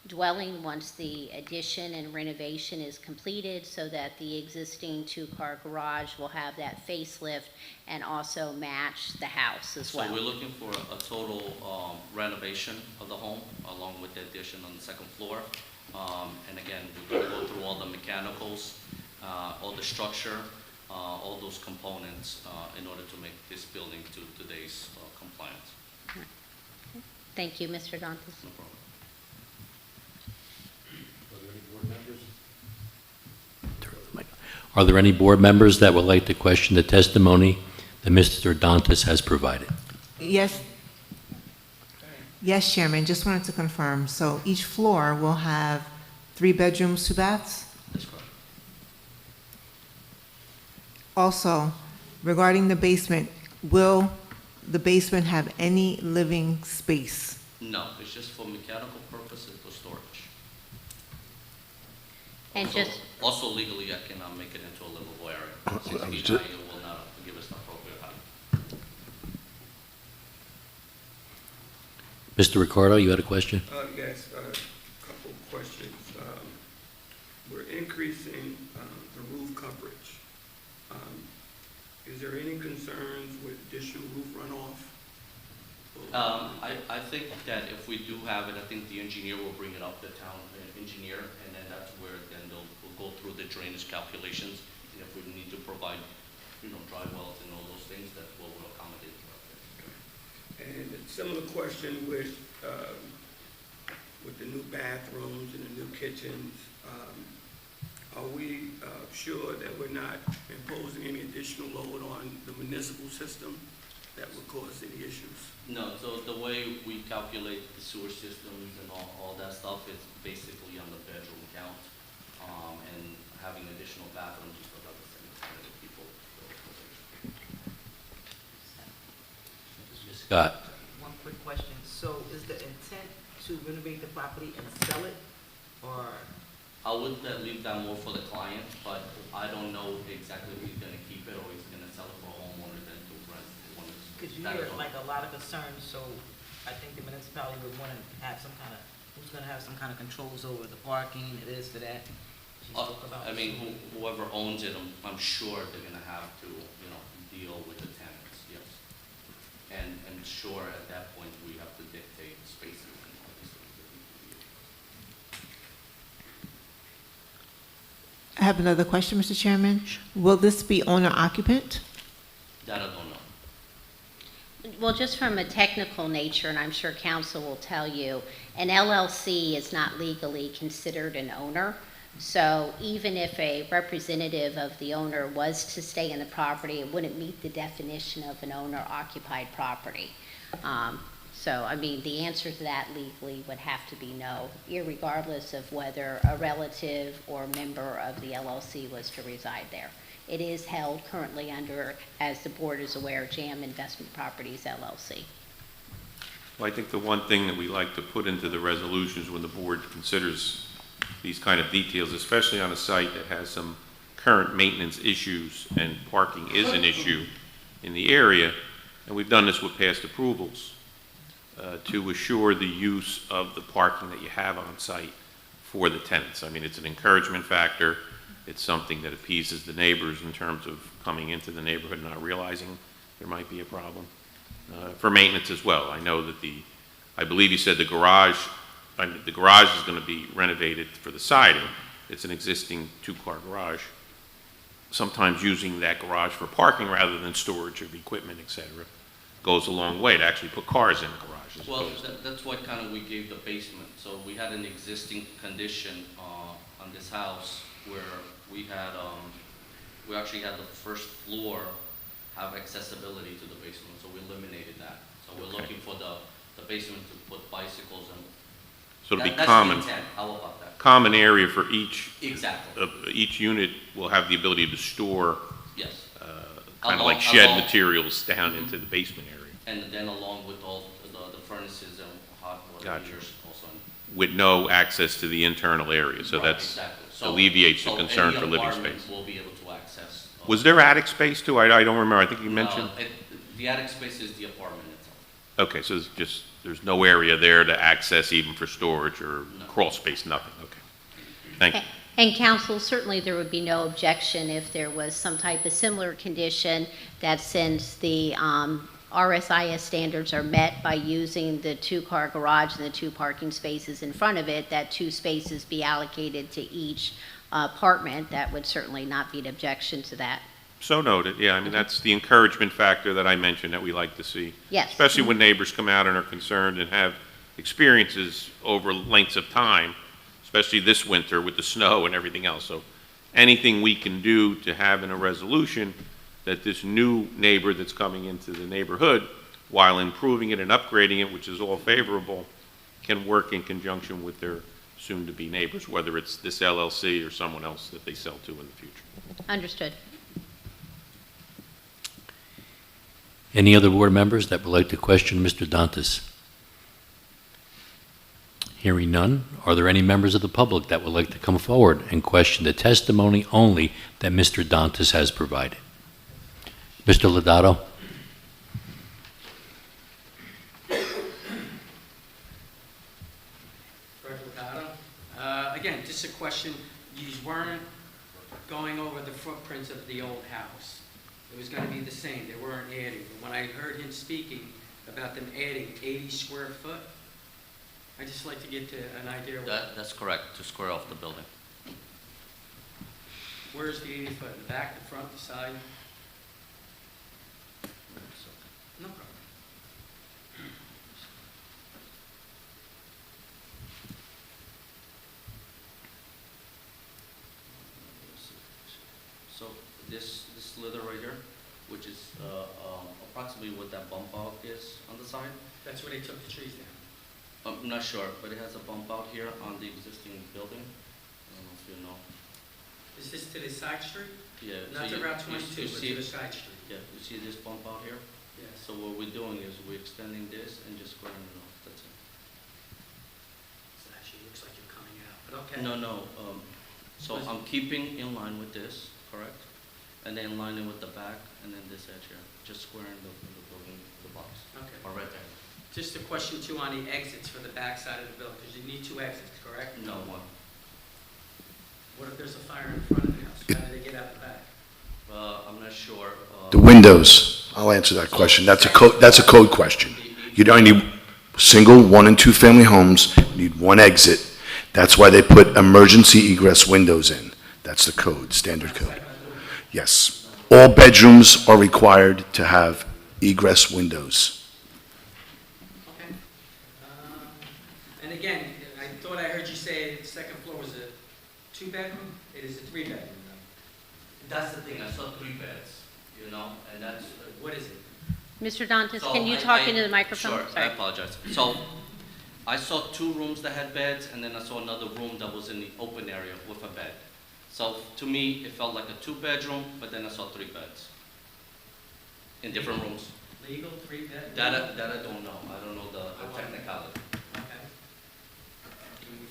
Speaker 5: dwelling once the addition and renovation is completed, so that the existing 2-car garage will have that facelift and also match the house as well.
Speaker 12: So we're looking for a total renovation of the home along with the addition on the second floor. And again, we're going to go through all the mechanicals, all the structure, all those components in order to make this building to today's compliance.
Speaker 5: Thank you, Mr. Dantas.
Speaker 12: No problem.
Speaker 1: Are there any board members that would like to question the testimony that Mr. Dantas has provided?
Speaker 9: Yes. Yes, Chairman, just wanted to confirm. So each floor will have 3 bedrooms, 2 baths?
Speaker 12: That's correct.
Speaker 9: Also, regarding the basement, will the basement have any living space?
Speaker 12: No, it's just for mechanical purposes for storage.
Speaker 5: And just,
Speaker 12: Also legally, I cannot make it into a livable area. 6 feet high, it will not give us the appropriate height.
Speaker 1: Mr. Ricardo, you had a question?
Speaker 11: Yes, a couple of questions. We're increasing the roof coverage. Is there any concerns with additional roof runoff?
Speaker 12: I think that if we do have it, I think the engineer will bring it up, the town engineer, and then that's where then we'll go through the drainage calculations. And if we need to provide, dry wells and all those things, that will accommodate.
Speaker 11: And a similar question with the new bathrooms and the new kitchens, are we sure that we're not imposing any additional load on the municipal system that would cause any issues?
Speaker 12: No, so the way we calculate the sewer systems and all that stuff is basically on the bedroom count, and having additional bathrooms for the same kind of people.
Speaker 1: Scott?
Speaker 8: One quick question. So is the intent to renovate the property and sell it, or?
Speaker 12: I would leave that more for the client, but I don't know exactly if he's gonna keep it or he's gonna sell it for homeowners and to rent.
Speaker 8: Because you hear like a lot of concerns, so I think the municipality would want to have some kind of, who's going to have some kind of controls over the parking, it is to that. She spoke about.
Speaker 12: I mean, whoever owns it, I'm sure they're gonna have to, deal with the tenants, yes. And sure, at that point, we have to dictate spaces and all these things that need to be used.
Speaker 9: I have another question, Mr. Chairman. Will this be owner occupant?
Speaker 12: That I don't know.
Speaker 5: Well, just from a technical nature, and I'm sure council will tell you, an LLC is not legally considered an owner. So even if a representative of the owner was to stay in the property, it wouldn't meet the definition of an owner-occupied property. So, I mean, the answer to that legally would have to be no, irregardless of whether a relative or member of the LLC was to reside there. It is held currently under, as the board is aware, JAM Investment Properties LLC.
Speaker 6: Well, I think the one thing that we like to put into the resolutions when the board considers these kind of details, especially on a site that has some current maintenance issues and parking is an issue in the area, and we've done this with past approvals, to assure the use of the parking that you have on site for the tenants. I mean, it's an encouragement factor. It's something that appeases the neighbors in terms of coming into the neighborhood and not realizing there might be a problem. For maintenance as well. I know that I believe you said the garage is going to be renovated for the siding. It's an existing two-car garage. Sometimes using that garage for parking rather than storage of equipment, et cetera, goes a long way to actually put cars in the garage.
Speaker 12: Well, that's why kind of we gave the basement. So we had an existing condition on this house where we actually had the first floor have accessibility to the basement, so we eliminated that. So we're looking for the basement to put bicycles and.
Speaker 6: So it'll be
Speaker 12: That's
Speaker 6: common.
Speaker 12: the intent. How about that?
Speaker 6: Common area for each.
Speaker 12: Exactly.
Speaker 6: Each unit will have the ability to store.
Speaker 12: Yes.
Speaker 6: Kind of like shed materials down into the basement area.
Speaker 12: And then along with all the furnaces and hot water
Speaker 6: Gotcha.
Speaker 12: heaters also.
Speaker 6: With no access to the internal area, so
Speaker 12: Right,
Speaker 6: that's
Speaker 12: exactly. So-
Speaker 6: alleviates the
Speaker 12: so
Speaker 6: concern
Speaker 12: any
Speaker 6: for living
Speaker 12: apartment
Speaker 6: space.
Speaker 12: will be able to access.
Speaker 6: Was there attic space too? I don't remember. I think you mentioned.
Speaker 12: The attic space is the apartment itself.
Speaker 6: Okay, so there's no area there to access even for storage or
Speaker 12: No.
Speaker 6: crawl space, nothing. Okay. Thank you.
Speaker 5: And council, certainly there would be no objection if there was some type of similar condition that since the RSIS standards are met by using the two-car garage and the two parking spaces in front of it, that 2 spaces be allocated to each apartment. That would certainly not be an objection to that.
Speaker 6: So noted. Yeah, I mean, that's the encouragement factor that I mentioned that we like to see.
Speaker 5: Yes.
Speaker 6: Especially when neighbors come out and are concerned and have experiences over lengths of time, especially this winter with the snow and everything else. So anything we can do to have in a resolution that this new neighbor that's coming into the neighborhood, while improving it and upgrading it, which is all favorable, can work in conjunction with their soon-to-be neighbors, whether it's this LLC or someone else that they sell to in the future.
Speaker 5: Understood.
Speaker 1: Any other board members that would like to question Mr. Dantas? Hearing none, are there any members of the public that would like to come forward and question the testimony only that Mr. Dantas has provided? Mr. Lodato?
Speaker 13: Fred Lodato. Again, just a question. You weren't going over the footprints of the old house. It was going to be the same. They weren't adding. But when I heard him speaking about them adding 80 square foot, I'd just like to get to an idea.
Speaker 12: That's correct, to square off the building.
Speaker 13: Where's the 80 foot? The back, the front, the side? No problem.
Speaker 12: So this slither right here, which is approximately what that bump out is on the side.
Speaker 13: That's where they took the trees down.
Speaker 12: I'm not sure, but it has a bump out here on the existing building. I don't know if you know.
Speaker 13: Is this to the side street?
Speaker 12: Yeah.
Speaker 13: Not
Speaker 12: so
Speaker 13: to Route 22,
Speaker 12: you
Speaker 13: but
Speaker 12: see,
Speaker 13: to the side street?
Speaker 12: yeah, you see this bump out here?
Speaker 13: Yes.
Speaker 12: So what we're doing is we're extending this and just squaring it off, that's it.
Speaker 13: So it actually looks like you're coming out, but okay.
Speaker 12: No, so I'm keeping in line with this, correct? And then lining with the back, and then this edge here, just squaring the building, the box,
Speaker 13: Okay.
Speaker 12: or right there.
Speaker 13: Just a question too on the exits for the back side of the building, because you need 2 exits, correct?
Speaker 12: No, one.
Speaker 13: What if there's a fire in front of the house? How do they get out the back?
Speaker 12: I'm not sure.
Speaker 2: The windows, I'll answer that question. That's a code question. You don't need single 1 and 2 family homes, you need 1 exit. That's why they put emergency egress windows in. That's the code, standard code. Yes. All bedrooms are required to have egress windows.
Speaker 13: Okay. And again, I thought I heard you say the second floor was a 2-bedroom? It is a 3-bedroom, though.
Speaker 12: That's the thing, I saw 3 beds, you know, and that's.
Speaker 13: What is it?
Speaker 5: Mr. Dantas,
Speaker 12: So
Speaker 5: can you
Speaker 12: I-
Speaker 5: talk
Speaker 12: I-
Speaker 5: into the microphone?
Speaker 12: Sure, I
Speaker 5: Sorry.
Speaker 12: apologize. So, I saw 2 rooms that had beds, and then I saw another room that was in the open area with a bed. So, to me, it felt like a 2-bedroom, but then I saw 3 beds in different rooms.
Speaker 13: Legal, 3-bedroom?
Speaker 12: That I don't know. I don't know the technicality.
Speaker 13: Okay.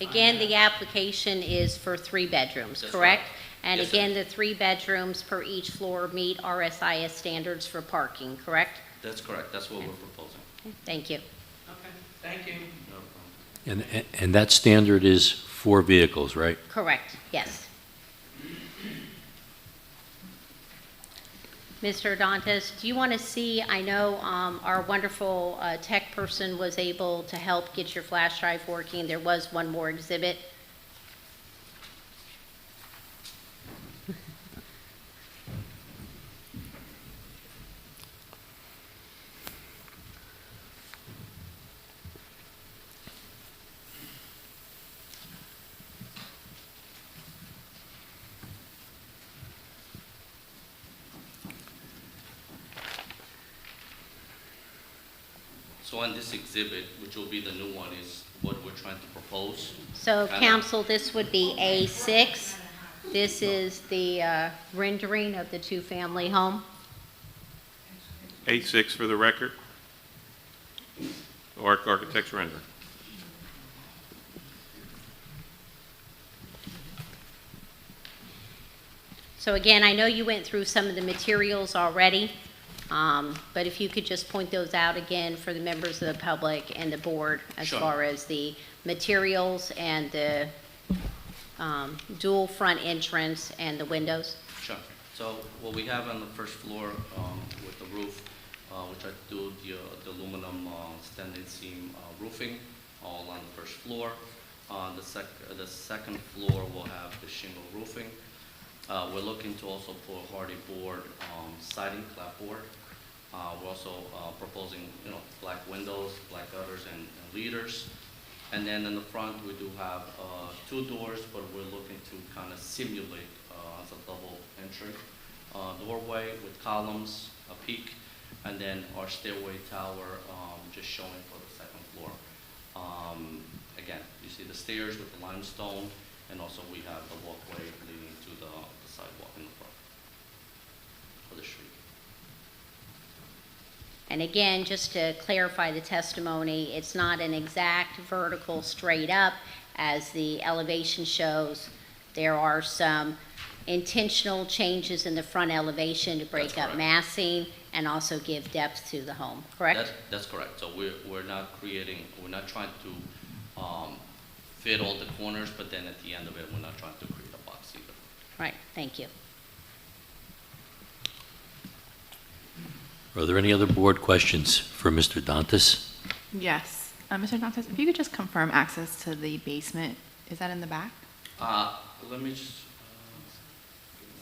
Speaker 5: Again, the application is for 3 bedrooms,
Speaker 12: That's
Speaker 5: correct?
Speaker 12: right.
Speaker 5: And
Speaker 12: Yes,
Speaker 5: again, the 3 bedrooms per each floor meet RSIS standards for parking, correct?
Speaker 12: That's correct. That's what we're proposing.
Speaker 5: Thank you.
Speaker 13: Okay, thank you.
Speaker 12: No problem.
Speaker 1: And that standard is 4 vehicles, right?
Speaker 5: Correct, yes. Mr. Dantas, do you want to see, I know our wonderful tech person was able to help get your flash drive working. There was one more exhibit.
Speaker 12: So on this exhibit, which will be the new one, is what we're trying to propose.
Speaker 5: So,
Speaker 12: And-
Speaker 5: council, this would be A6. This is the rendering of the 2-family home.
Speaker 6: 8-6 for the record. Architect's render.
Speaker 5: So again, I know you went through some of the materials already, but if you could just point those out again for the members of the public and the board as
Speaker 12: Sure.
Speaker 5: far as the materials and the dual front entrance and the windows.
Speaker 12: Sure. So what we have on the first floor with the roof, which I do the aluminum standing seam roofing, all on the first floor. The second floor will have the shingle roofing. We're looking to also put hardy board siding, clapboard. We're also proposing, black windows, black gutters, and leaders. And then in the front, we do have 2 doors, but we're looking to kind of simulate as a double entry doorway with columns, a peak, and then our stairway tower just showing for the second floor. Again, you see the stairs with the limestone, and also we have the walkway leading to the sidewalk in the front for the street.
Speaker 5: And again, just to clarify the testimony, it's not an exact vertical straight up as the elevation shows. There are some intentional changes in the front elevation to break
Speaker 12: That's
Speaker 5: up
Speaker 12: correct.
Speaker 5: massing and also give depth to the home, correct?
Speaker 12: That's correct. So we're not trying to fit all the corners, but then at the end of it, we're not trying to create a box either.
Speaker 5: Right, thank you.
Speaker 1: Are there any other board questions for Mr. Dantas?
Speaker 14: Yes. Mr. Dantas, if you could just confirm access to the basement, is that in the back?
Speaker 12: Let me just, give me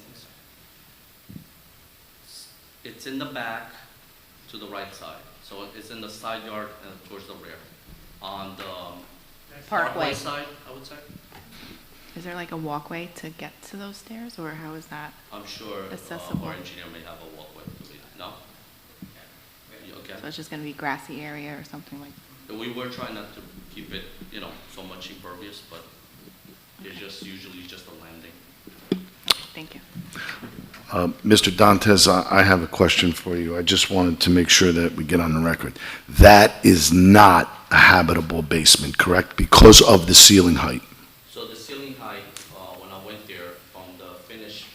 Speaker 12: It's in the back to the right side. So it's in the side yard and towards the rear. On the
Speaker 5: Parkway.
Speaker 12: side, I would say.
Speaker 14: Is there like a walkway to get to those stairs, or how is that?
Speaker 12: I'm sure
Speaker 14: Accessible.
Speaker 12: our engineer may have a walkway to lead. No? You okay?
Speaker 14: So it's just gonna be grassy area or something like?
Speaker 12: We were trying not to keep it, so much impervious, but it's just usually just a landing.
Speaker 14: Thank you.
Speaker 2: Mr. Dantes, I have a question for you. I just wanted to make sure that we get on the record. That is not a habitable basement, correct? Because of the ceiling height.
Speaker 12: So the ceiling height, when I went there, from the finished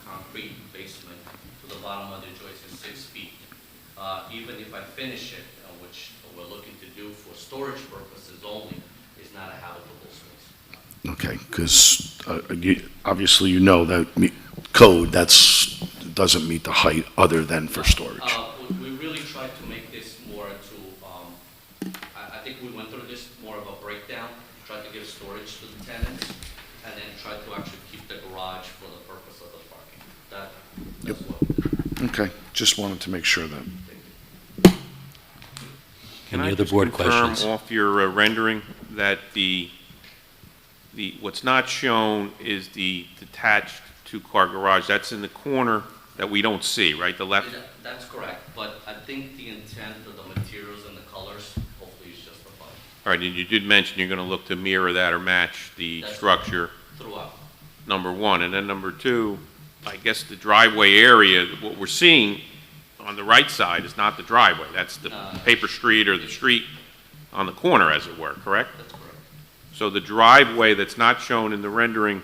Speaker 12: concrete basement to the bottom of the joist is 6 feet. Even if I finish it, which we're looking to do for storage purposes only, is not a habitable space.
Speaker 2: Okay, because obviously you know that code, doesn't meet the height other than for storage.
Speaker 12: We really tried to make this more to, I think we went through this more of a breakdown, tried to give storage to the tenants, and then tried to actually keep the garage for the purpose of the parking. That's what we did.
Speaker 2: Okay, just wanted to make sure that.
Speaker 1: Any other board questions?
Speaker 6: Confirm off your rendering that what's not shown is the detached two-car garage. That's in the corner that we don't see, right? The left?
Speaker 12: That's correct, but I think the intent of the materials and the colors hopefully is justified.
Speaker 6: All right, and you did mention you're going to look to mirror that or match the
Speaker 12: That's
Speaker 6: structure,
Speaker 12: Throughout.
Speaker 6: number one. And then number two, I guess the driveway area, what we're seeing on the right side is not the driveway. That's the paper street or the street on the corner, as it were, correct?
Speaker 12: That's correct.
Speaker 6: So the driveway that's not shown in the rendering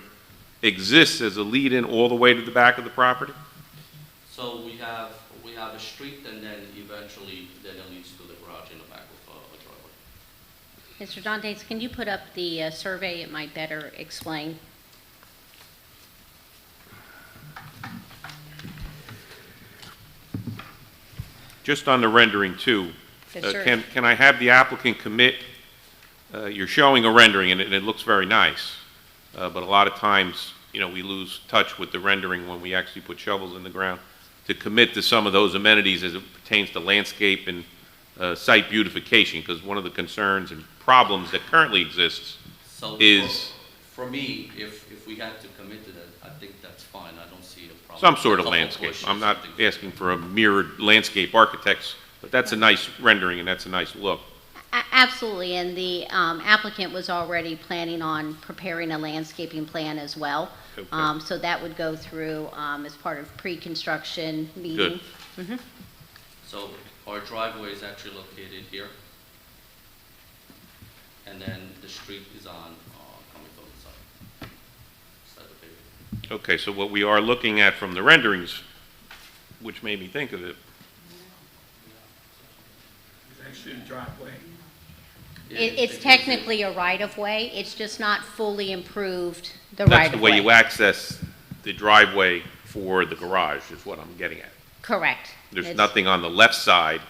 Speaker 6: exists as a lead-in all the way to the back of the property?
Speaker 12: So we have a street, and then eventually then it leads to the garage in the back of a driveway.
Speaker 5: Mr. Dantes, can you put up the survey? It might better explain.
Speaker 6: Just on the rendering too,
Speaker 5: Yes, sir.
Speaker 6: can I have the applicant commit, you're showing a rendering and it looks very nice, but a lot of times, we lose touch with the rendering when we actually put shovels in the ground, to commit to some of those amenities as it pertains to landscape and site beautification, because one of the concerns and problems that currently exists
Speaker 12: So
Speaker 6: is
Speaker 12: for me, if we had to commit to that, I think that's fine. I don't see a problem.
Speaker 6: some sort of
Speaker 12: Couple
Speaker 6: landscape.
Speaker 12: bushes,
Speaker 6: I'm not
Speaker 12: something.
Speaker 6: asking for a mirrored landscape architects, but that's a nice rendering and that's a nice look.
Speaker 5: Absolutely, and the applicant was already planning on preparing a landscaping plan as well.
Speaker 6: Okay.
Speaker 5: So that would go through as part of pre-construction meeting.
Speaker 6: Good.
Speaker 12: So our driveway is actually located here. And then the street is on, coming from the side of the pavement.
Speaker 6: Okay, so what we are looking at from the renderings, which made me think of it,
Speaker 11: It's actually a driveway.
Speaker 5: It's technically a right-of-way, it's just not fully improved the
Speaker 6: that's
Speaker 5: right-of-way.
Speaker 6: the way you access the driveway for the garage, is what I'm getting at.
Speaker 5: Correct.
Speaker 6: There's
Speaker 5: It's-
Speaker 6: nothing on the left side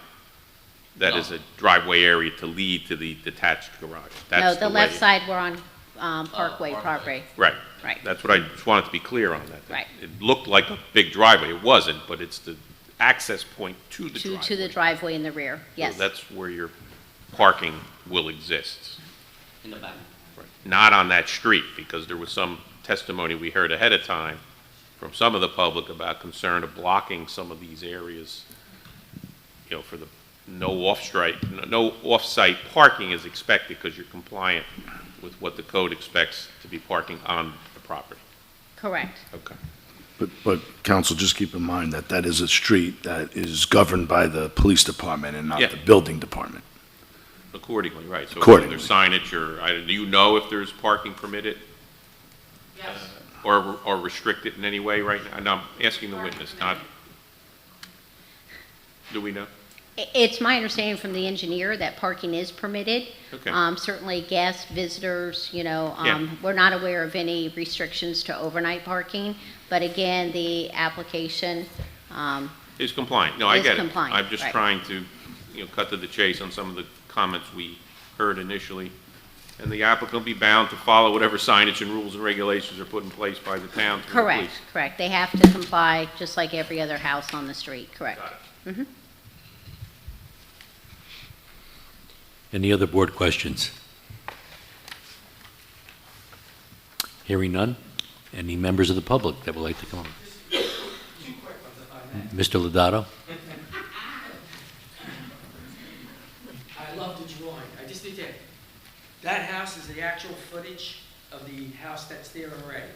Speaker 6: that
Speaker 12: No.
Speaker 6: is a driveway area to lead to the detached garage.
Speaker 5: No,
Speaker 6: That's
Speaker 5: the
Speaker 6: way-
Speaker 5: left side, we're on Parkway
Speaker 12: Parkway.
Speaker 5: property.
Speaker 6: Right.
Speaker 5: Right.
Speaker 6: That's what I just wanted to be clear on that.
Speaker 5: Right.
Speaker 6: It looked like a big driveway. It wasn't, but it's the access point to the driveway.
Speaker 5: To the driveway in the rear, yes.
Speaker 6: So that's where your parking will exist.
Speaker 12: In the back.
Speaker 6: Not on that street, because there was some testimony we heard ahead of time from some of the public about concern of blocking some of these areas, for the no off-site parking is expected because you're compliant with what the code expects to be parking on the property.
Speaker 5: Correct.
Speaker 6: Okay.
Speaker 2: But council, just keep in mind that that is a street that is governed by the police department and not
Speaker 6: Yeah.
Speaker 2: the building department.
Speaker 6: Accordingly, right. So
Speaker 2: Accordingly.
Speaker 6: there's signage do you know if there's parking permitted?
Speaker 12: Yes.
Speaker 6: Or restricted in any way right now? And I'm asking the witness, not, do we know?
Speaker 5: It's my understanding from the engineer that parking is permitted.
Speaker 6: Okay.
Speaker 5: Certainly guests, visitors,
Speaker 6: Yeah.
Speaker 5: we're not aware of any restrictions to overnight parking. But again, the application,
Speaker 6: Is compliant. No, I
Speaker 5: Is
Speaker 6: get it.
Speaker 5: compliant,
Speaker 6: I'm just
Speaker 5: right.
Speaker 6: trying to, cut to the chase on some of the comments we heard initially. And the applicant will be bound to follow whatever signage and rules and regulations are put in place by the town through the
Speaker 5: Correct,
Speaker 6: police.
Speaker 5: correct. They have to comply just like every other house on the street, correct.
Speaker 6: Got
Speaker 5: Mhm.
Speaker 1: Any other board questions? Hearing none. Any members of the public that would like to come on?
Speaker 13: Two quick ones, if I may.
Speaker 1: Mr. Lodato?
Speaker 13: I love the drawing. I just need to, that house is the actual footage of the house that's there already.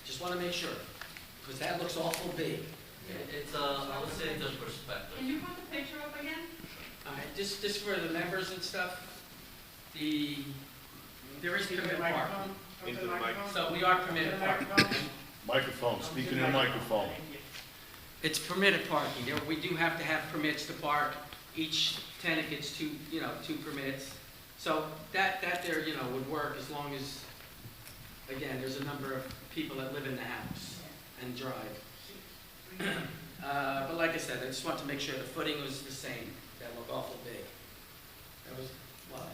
Speaker 13: Just want to make sure, because that looks awful big.
Speaker 12: It's, I would say it's a perspective.
Speaker 4: Can you put the picture up again?
Speaker 13: All right, just for the members and stuff, there is permitted parking.
Speaker 6: Into the mic.
Speaker 13: So we are permitted parking.
Speaker 3: Microphone, speak in the microphone.
Speaker 13: It's permitted parking. We do have to have permits to park. Each tenant gets two permits. So that there, would work as long as, again, there's a number of people that live in the house and drive. But like I said, I just want to make sure the footing was the same. That looked awful big. That was, what?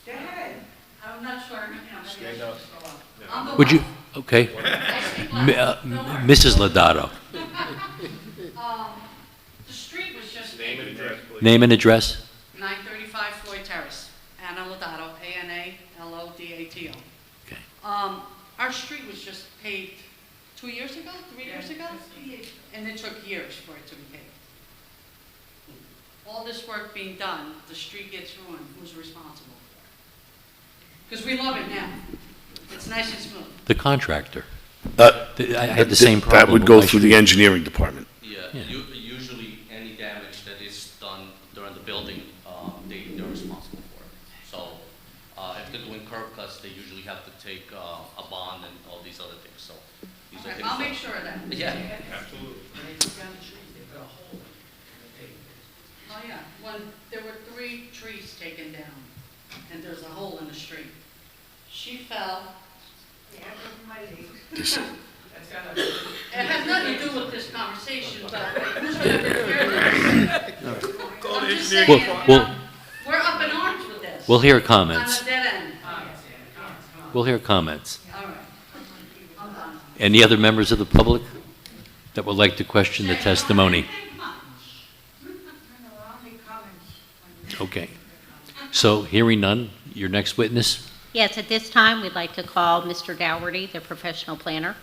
Speaker 10: Go ahead.
Speaker 4: I'm not sure.
Speaker 3: Stand up.
Speaker 4: On the
Speaker 1: Would you,
Speaker 4: left.
Speaker 1: okay.
Speaker 4: I speak
Speaker 1: Mrs. Lodato,
Speaker 4: The street was just
Speaker 6: Name and address, please.
Speaker 1: name and address?
Speaker 4: 935 Floyd Terrace, Anna Lodato, A-N-A-L-O-D-A-T-O.
Speaker 1: Okay.
Speaker 4: Our street was just paved 2 years ago, 3 years ago? And it took years for it to be paved. All this work being done, the street gets ruined, who's responsible for it? Because we love it now. It's nice and smooth.
Speaker 1: The contractor.
Speaker 2: Uh,
Speaker 1: I had the same problem.
Speaker 2: That would
Speaker 1: with
Speaker 2: go
Speaker 1: my
Speaker 2: through the
Speaker 1: street.
Speaker 2: engineering department.
Speaker 12: Yeah,
Speaker 1: Yeah.
Speaker 12: usually any damage that is done during the building, they're responsible for it. So, if they're doing curb cuts, they usually have to take a bond and all these other things, so. These are
Speaker 4: Okay,
Speaker 12: things
Speaker 4: I'll
Speaker 12: that-
Speaker 4: make sure of that.
Speaker 12: Yeah.
Speaker 6: Absolutely.
Speaker 13: When they took down the trees, they put a hole in the pavement.
Speaker 4: Oh, yeah, when there were 3 trees taken down, and there's a hole in the street. She fell.
Speaker 10: Yeah, with my leg.
Speaker 13: That's kind of.
Speaker 4: It has nothing to do with this conversation, but who's going to take care of this? I'm just saying, we're up in arms with this.
Speaker 1: We'll hear
Speaker 4: On
Speaker 1: comments.
Speaker 4: a dead end.
Speaker 1: We'll hear comments.
Speaker 4: All right. I'm done.
Speaker 1: Any other members of the public that would like to question the testimony?
Speaker 10: Only comments.
Speaker 1: Okay. So, hearing none, your next witness?
Speaker 5: Yes, at this time, we'd like to call Mr. Dougherty, the professional planner.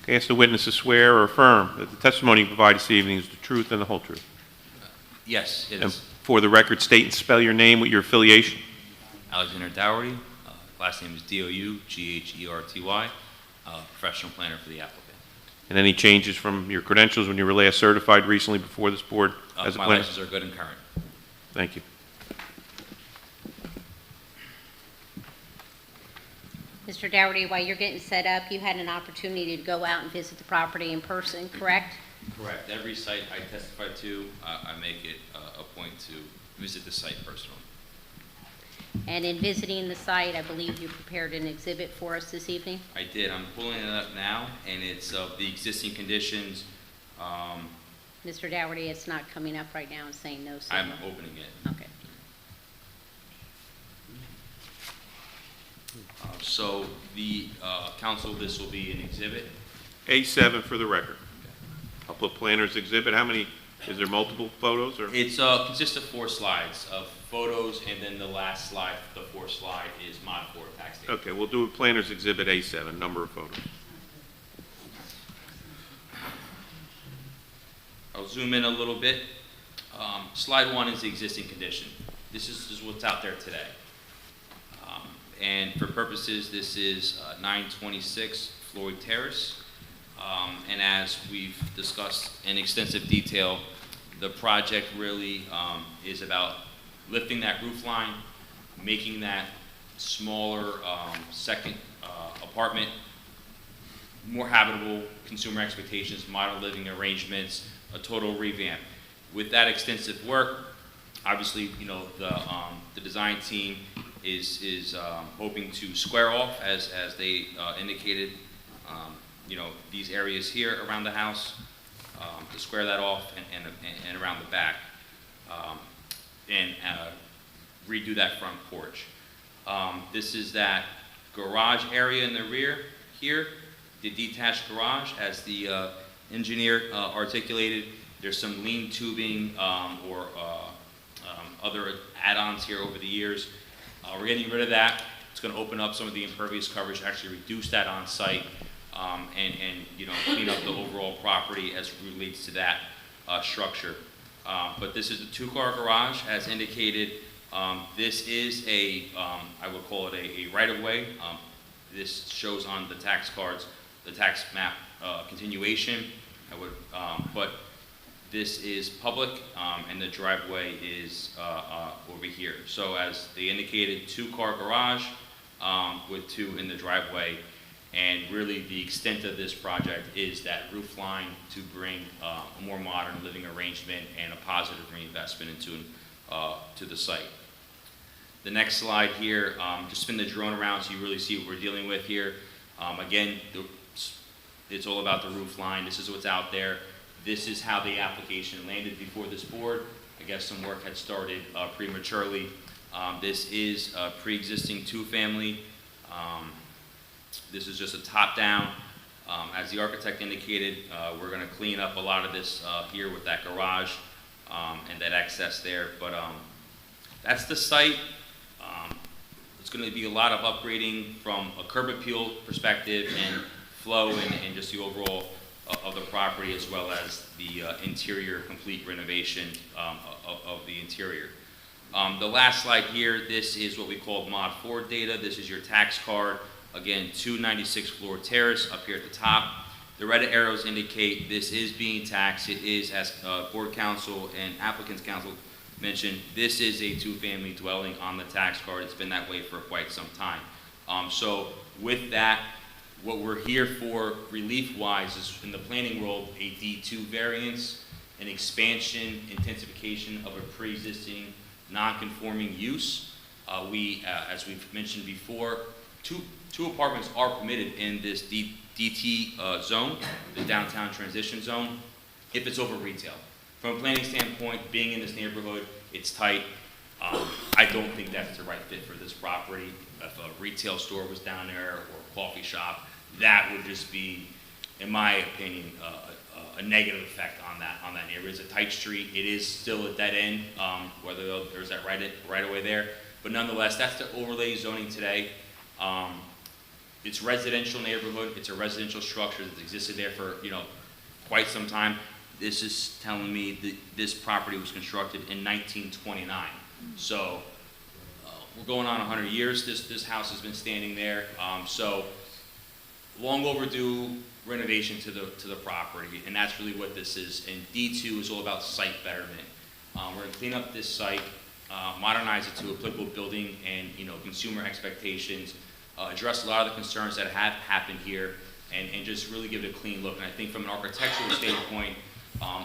Speaker 6: Okay, ask the witness to swear or affirm that the testimony you provide this evening is the truth and the whole truth.
Speaker 15: Yes, it
Speaker 6: And
Speaker 15: is.
Speaker 6: for the record, state and spell your name with your affiliation.
Speaker 15: Alexander Dougherty, last name is Dougherty, professional planner for the applicant.
Speaker 6: And any changes from your credentials when you were last certified recently before this board as a
Speaker 15: My
Speaker 6: planner?
Speaker 15: licenses are good and current.
Speaker 6: Thank you.
Speaker 5: Mr. Dougherty, while you're getting set up, you had an opportunity to go out and visit the property in person, correct?
Speaker 15: Correct. Every site I testify to, I make it a point to visit the site personally.
Speaker 5: And in visiting the site, I believe you prepared an exhibit for us this evening?
Speaker 15: I did. I'm pulling it up now, and it's of the existing conditions.
Speaker 5: Mr. Dougherty, it's not coming up right now and saying no, so.
Speaker 15: I'm opening it.
Speaker 5: Okay.
Speaker 15: So the council, this will be an exhibit.
Speaker 6: A7 for the record. I'll put planner's exhibit. How many, is there multiple photos or?
Speaker 15: It's consists of 4 slides of photos, and then the last slide, the 4th slide, is mod 4 tax data.
Speaker 6: Okay, we'll do a planner's exhibit A7, number of photos.
Speaker 15: I'll zoom in a little bit. Slide 1 is the existing condition. This is what's out there today. And for purposes, this is 926 Floyd Terrace. And as we've discussed in extensive detail, The project really is about lifting that roof line, making that smaller second apartment more habitable, consumer expectations, modern living arrangements, a total revamp. With that extensive work, obviously, you know, the design team is hoping to square off, as they indicated, you know, these areas here around the house, to square that off and around the back, and redo that front porch. This is that garage area in the rear here, the detached garage, as the engineer articulated. There's some lean tubing or other add-ons here over the years. We're getting rid of that. It's going to open up some of the impervious coverage, actually reduce that on site, and you know, clean up the overall property as it relates to that structure. But this is a two-car garage, as indicated. This is a, I would call it a right-of-way. This shows on the tax cards, the tax map continuation. I would, but this is public, and the driveway is over here. So as they indicated, two-car garage with two in the driveway, and really the extent of this project is that roof line to bring a more modern living arrangement and a positive reinvestment into to the site. The next slide here, just spin the drone around so you really see what we're dealing with here. Again, it's all about the roof line. This is what's out there. This is how the application landed before this board. I guess some work had started prematurely. This is a pre-existing two-family. This is just a top-down. As the architect indicated, we're going to clean up a lot of this here with that garage and that access there. But that's the site. It's going to be a lot of upgrading from a curb appeal perspective and flow and just the overall of the property, as well as the interior complete renovation of the interior. The last slide here, this is what we call Mod 4 data. This is your tax card. Again, 296 Floor Terrace up here at the top. The red arrows indicate this is being taxed. It is, as Board Counsel and Applicants Counsel mentioned, this is a two-family dwelling on the tax card. It's been that way for quite some time. So with that, what we're here for relief-wise is, in the planning world, a D2 variance, an expansion, intensification of a pre-existing non-conforming use. As we've mentioned before, two apartments are permitted in this DT zone, the downtown transition zone, if it's over retail. From a planning standpoint, being in this neighborhood, it's tight. I don't think that's the right fit for this property. If a retail store was down there or a coffee shop, that would just be, in my opinion, a negative effect on that neighborhood. It's a tight street. It is still a dead end, whether there's that right away there. But nonetheless, that's the overlay zoning today. It's residential neighborhood. It's a residential structure that's existed there for, you know, quite some time. This is telling me that this property was constructed in 1929. So we're going on 100 years. This house has been standing there. So long overdue renovation to the property, and that's really what this is. And D2 is all about site betterment. We're going to clean up this site, modernize it to applicable building and, you know, consumer expectations, address a lot of the concerns that have happened here, and just really give it a clean look. And I think from an architectural standpoint,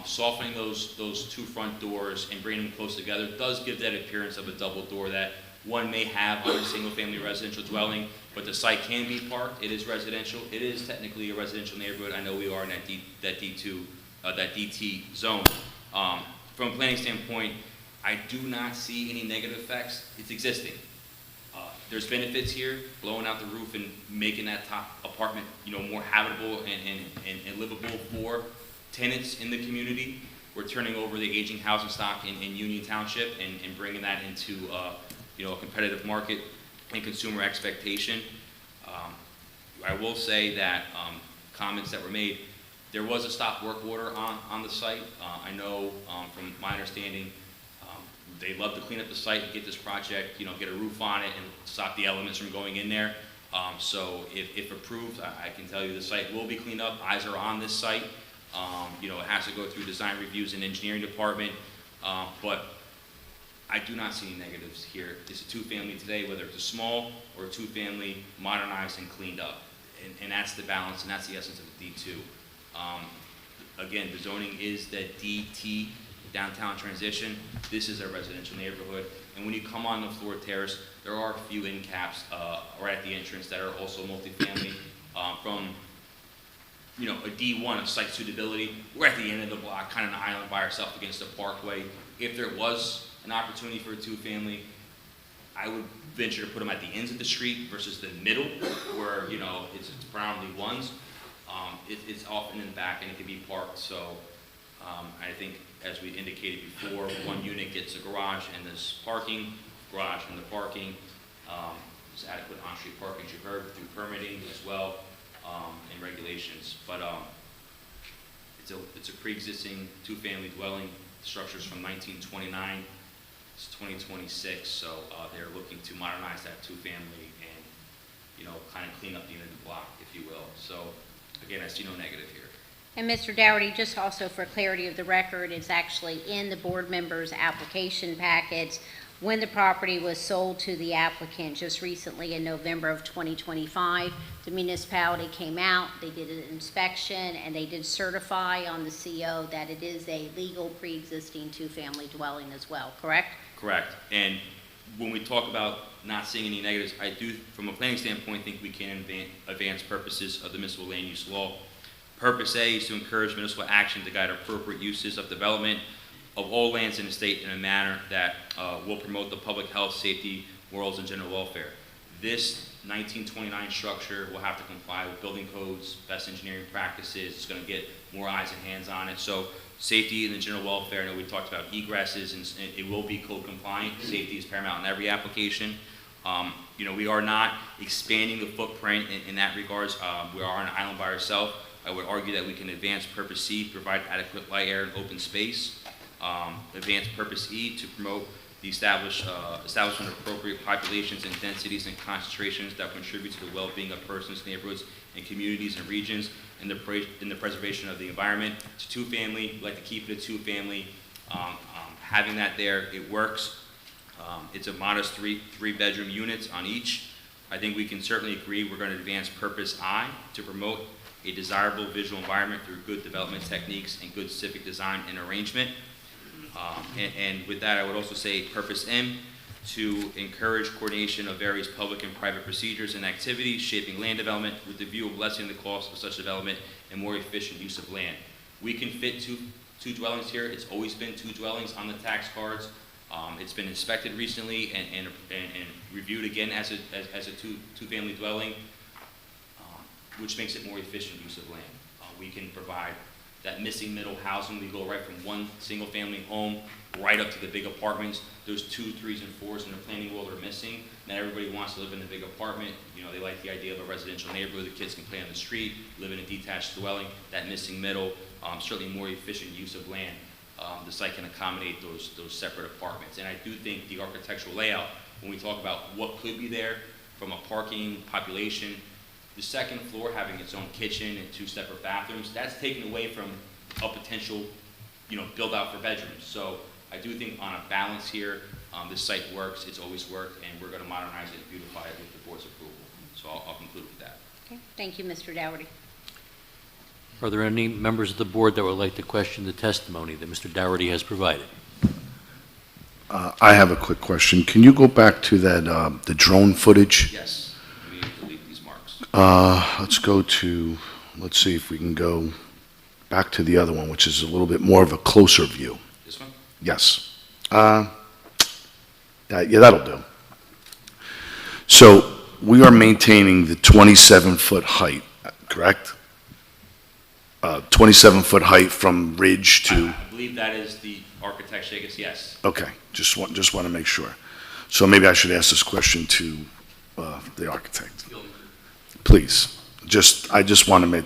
Speaker 15: softening those two front doors and bringing them close together does give that appearance of a double door that one may have on a single-family residential dwelling, but the site can be parked. It is residential. It is technically a residential neighborhood. I know we are in that DT zone. From a planning standpoint, I do not see any negative effects. It's existing. There's benefits here, blowing out the roof and making that top apartment, you know, more habitable and livable for tenants in the community. We're turning over the aging housing stock in Union Township and bringing that into you know, a competitive market and consumer expectation. I will say that comments that were made, there was a stop work order on the site. I know from my understanding, they'd love to clean up the site and get this project, you know, get a roof on it and stop the elements from going in there. So if approved, I can tell you the site will be cleaned up. Eyes are on this site. You know, it has to go through design reviews and engineering department, but I do not see any negatives here. It's a two-family today, whether it's a small or a two-family, modernized and cleaned up. And that's the balance, and that's the essence of a D2. Again, the zoning is the DT, downtown transition. This is a residential neighborhood. And when you come on the Floyd Terrace, there are a few end caps right at the entrance that are also multifamily. From, you know, a D1 of site suitability, we're at the end of the block, kind of an island by ourselves against the parkway. If there was an opportunity for a two-family, I would venture to put them at the ends of the street versus the middle, where, you know, it's predominantly ones. It's often in the back and it can be parked. So I think, as we indicated before, one unit gets a garage and there's parking, garage and the parking. There's adequate on-street parking, as you heard, through permitting as well, and regulations. But it's a pre-existing two-family dwelling. Structures from 1929. It's 2026, so they're looking to modernize that two-family and, you know, kind of clean up the end of the block, if you will. So, again, I see no negative here.
Speaker 5: And Mr. Dougherty, just also for clarity of the record, it's actually in the board members' application packets. When the property was sold to the applicant just recently in November of 2025, the municipality came out, they did an inspection, and they did certify on the CO that it is a legal pre-existing two-family dwelling as well, correct?
Speaker 15: Correct. And when we talk about not seeing any negatives, I do, from a planning standpoint, think we can advance purposes of the municipal land use law. Purpose A is to encourage municipal action to guide appropriate uses of development of all lands in the state in a manner that will promote the public health, safety, morals, and general welfare. This 1929 structure will have to comply with building codes, best engineering practices. It's going to get more eyes and hands on it. So safety and the general welfare, I know we talked about egresses, and it will be code compliant. Safety is paramount in every application. You know, we are not expanding the footprint in that regards. We are on an island by ourselves. I would argue that we can advance purpose C, provide adequate light, air, and open space. Advance purpose E to promote the establishment of appropriate populations and densities and concentrations that contribute to the well-being of persons, neighborhoods, and communities and regions in the preservation of the environment. It's a two-family. We like to keep it a two-family. Having that there, it works. It's a modest three-bedroom units on each. I think we can certainly agree we're going to advance purpose I to promote a desirable visual environment through good development techniques and good civic design and arrangement. And with that, I would also say purpose M, to encourage coordination of various public and private procedures and activities shaping land development with the view of lessening the cost of such development and more efficient use of land. We can fit two dwellings here. It's always been two dwellings on the tax cards. It's been inspected recently and reviewed again as a two-family dwelling, which makes it more efficient use of land. We can provide that missing middle housing. We go right from one single-family home right up to the big apartments. Those 2s, 3s, and 4s in the planning world are missing. Not everybody wants to live in a big apartment. You know, they like the idea of a residential neighborhood. The kids can play on the street, live in a detached dwelling. That missing middle, certainly more efficient use of land. The site can accommodate those separate apartments. And I do think the architectural layout, when we talk about what could be there from a parking population, the second floor having its own kitchen and 2 separate bathrooms, that's taken away from a potential, you know, build out for bedrooms. So I do think on a balance here, this site works, it's always worked, and we're going to modernize it and beautify it with the board's approval. So I'll conclude with that.
Speaker 5: Okay. Thank you, Mr. Dougherty.
Speaker 1: Are there any members of the board that would like to question the testimony that Mr. Dougherty has provided?
Speaker 2: I have a quick question. Can you go back to that, the drone footage?
Speaker 15: Yes. Delete these marks.
Speaker 2: Let's go to, let's see if we can go back to the other one, which is a little bit more of a closer view.
Speaker 15: This one?
Speaker 2: Yes. Yeah, that'll do. So we are maintaining the 27-foot height, correct? 27-foot height from ridge to...
Speaker 15: I believe that is the architecture, I guess, yes.
Speaker 2: Okay, just want to make sure. So maybe I should ask this question to the architect. Please. I just want to make,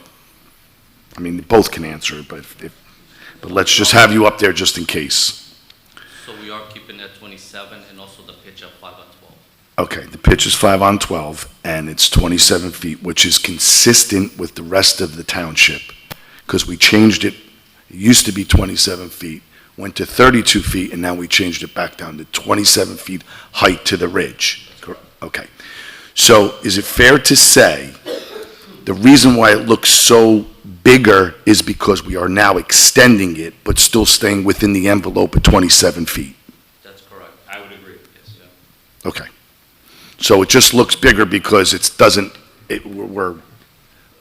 Speaker 2: I mean, both can answer it, but let's just have you up there just in case.
Speaker 12: So we are keeping that 27 and also the pitch of 5 on 12.
Speaker 2: Okay, the pitch is 5 on 12, and it's 27 feet, which is consistent with the rest of the township, because we changed it. It used to be 27 feet, went to 32 feet, and now we changed it back down to 27 feet height to the ridge. Okay. So is it fair to say the reason why it looks so bigger is because we are now extending it, but still staying within the envelope at 27 feet?
Speaker 12: That's correct.
Speaker 15: I would agree, yes.
Speaker 2: Okay. So it just looks bigger because we're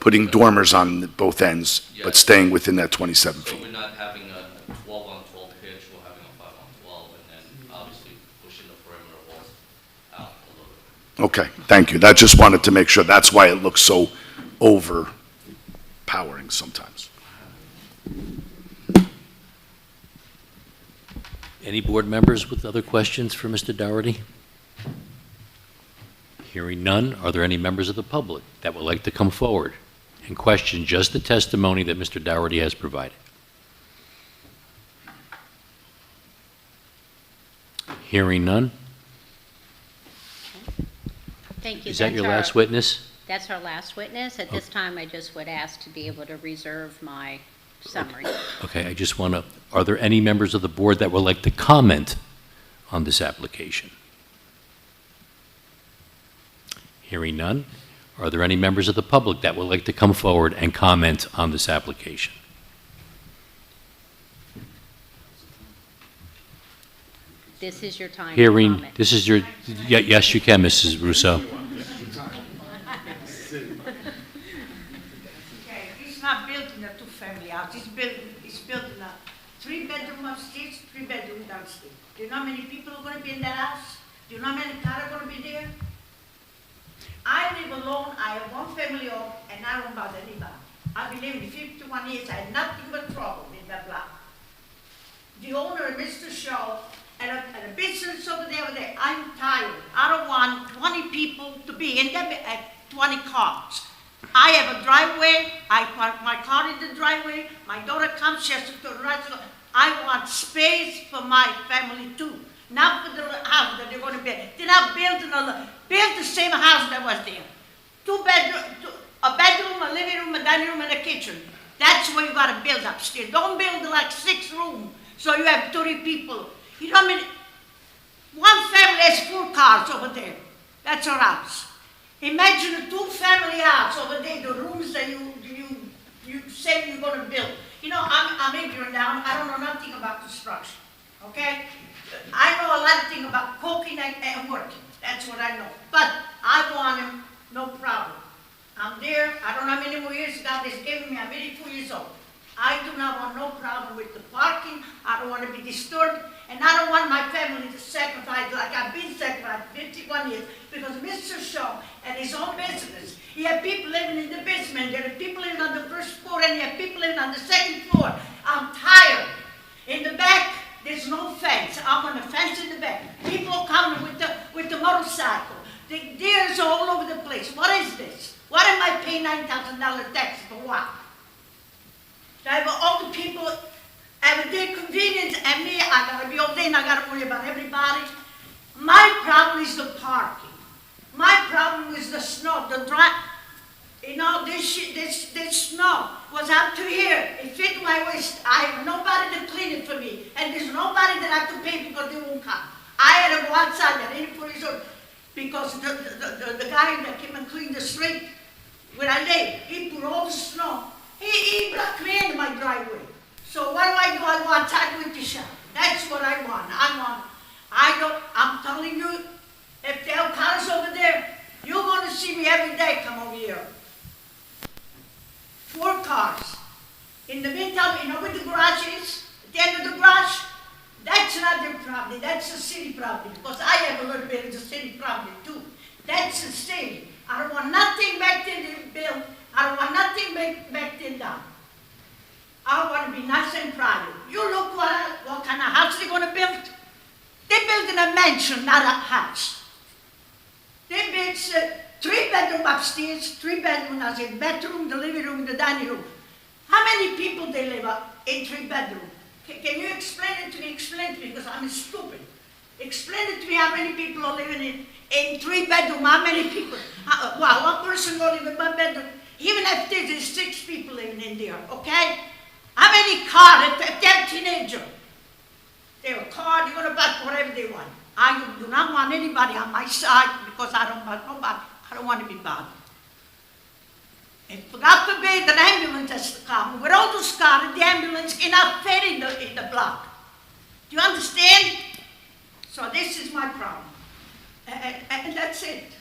Speaker 2: putting dormers on both ends, but
Speaker 12: Yes.
Speaker 2: staying within that 27
Speaker 12: So
Speaker 2: feet.
Speaker 12: we're not having a 12 on 12 pitch, we're having a 5 on 12, and then obviously pushing the perimeter walls out a little bit.
Speaker 2: Okay, thank you. That just wanted to make sure. That's why it looks so overpowering sometimes.
Speaker 1: Any board members with other questions for Mr. Dougherty? Hearing none, are there any members of the public that would like to come forward and question just the testimony that Mr. Dougherty has provided? Hearing none?
Speaker 5: Thank you.
Speaker 1: Is that your
Speaker 5: That's our-
Speaker 1: last witness?
Speaker 5: That's our last witness. At this time, I just would ask to be able to reserve my summary.
Speaker 1: Okay, I just want to, are there any members of the board that would like to comment on this application? Hearing none, are there any members of the public that would like to come forward and comment on this application?
Speaker 5: This is your time to
Speaker 1: Hearing,
Speaker 5: comment.
Speaker 1: this is your, yes, you can, Mrs. Russo.
Speaker 10: Okay, he's not building a two-family house, he's building a 3-bedroom upstairs, 3-bedroom downstairs. Do you know how many people are gonna be in that house? Do you know how many cars are gonna be there? I live alone, I have one family home, and I don't bother anybody. I've been living 51 years, I had nothing but trouble in that block. The owner, Mr. Shaw, and a business over there, I'm tired. I don't want 20 people to be in there at 20 cars. I have a driveway, I park my car in the driveway, my daughter comes, she has to turn right. So I want space for my family too, not for the house that they're gonna build. They're not building build the same house that was there. 2 bedroom, a bedroom, a living room, a dining room, and a kitchen. That's what you gotta build upstairs. Don't build like 6 rooms, so you have 30 people. You know what I mean? One family has 4 cars over there. That's our house. Imagine a 2-family house over there, the rooms that you say you're gonna build. You know, I'm ignorant now, I don't know nothing about construction, okay? I know a lot of things about cooking and working, that's what I know. But I want him, no problem. I'm there, I don't know how many more years God has given me, I'm 84 years old. I do not want no problem with the parking, I don't want to be disturbed, and I don't want my family to sacrifice like I've been sacrificed 51 years, because Mr. Shaw and his own business, he had people living in the basement, there are people living on the first floor, and he had people living on the second floor. I'm tired. In the back, there's no fence. I want a fence in the back. People coming with the motorcycle. The deers are all over the place. What is this? What am I paying $9,000 tax for what? I have all the people have their convenience, and me, I gotta be all day and I gotta worry about everybody. My problem is the parking. My problem is the snow, the dry. You know, this snow was up to here. It fit my waist. I have nobody to clean it for me, and there's nobody that I can pay because they won't come. I had to go outside at 84 years old because the guy that came and cleaned the street where I live, he put all the snow. He blocked me in my driveway. So what do I do? I go outside with the shower. That's what I want. I'm telling you, if there are cars over there, you're going to see me every day come over here. 4 cars. In the meantime, you know where the garage is? At the end of the garage? That's not their property. That's the city property. Because I have a little bit of the city property too. That's the city. I don't want nothing back there to build. I don't want nothing back there done. I want to be nice and private. You look what kind of house they're going to build. They're building a mansion, not a house. They built 3-bedroom upstairs, 3-bedroom, I said bedroom, the living room, the dining room. How many people they live in 3-bedroom? Can you explain it to me? Explain it to me, because I'm stupid. Explain it to me how many people are living in 3-bedroom, how many people? Well, one person will live in 1 bedroom. even if there's 6 people living in there, okay? How many cars, if they're a teenager, they're a car, they're gonna buy whatever they want. I do not want anybody on my side because I don't want nobody, I don't want to be bothered. If God forbid an ambulance has to come, with all those cars, the ambulance cannot fit in the block. Do you understand? So this is my problem. And that's it.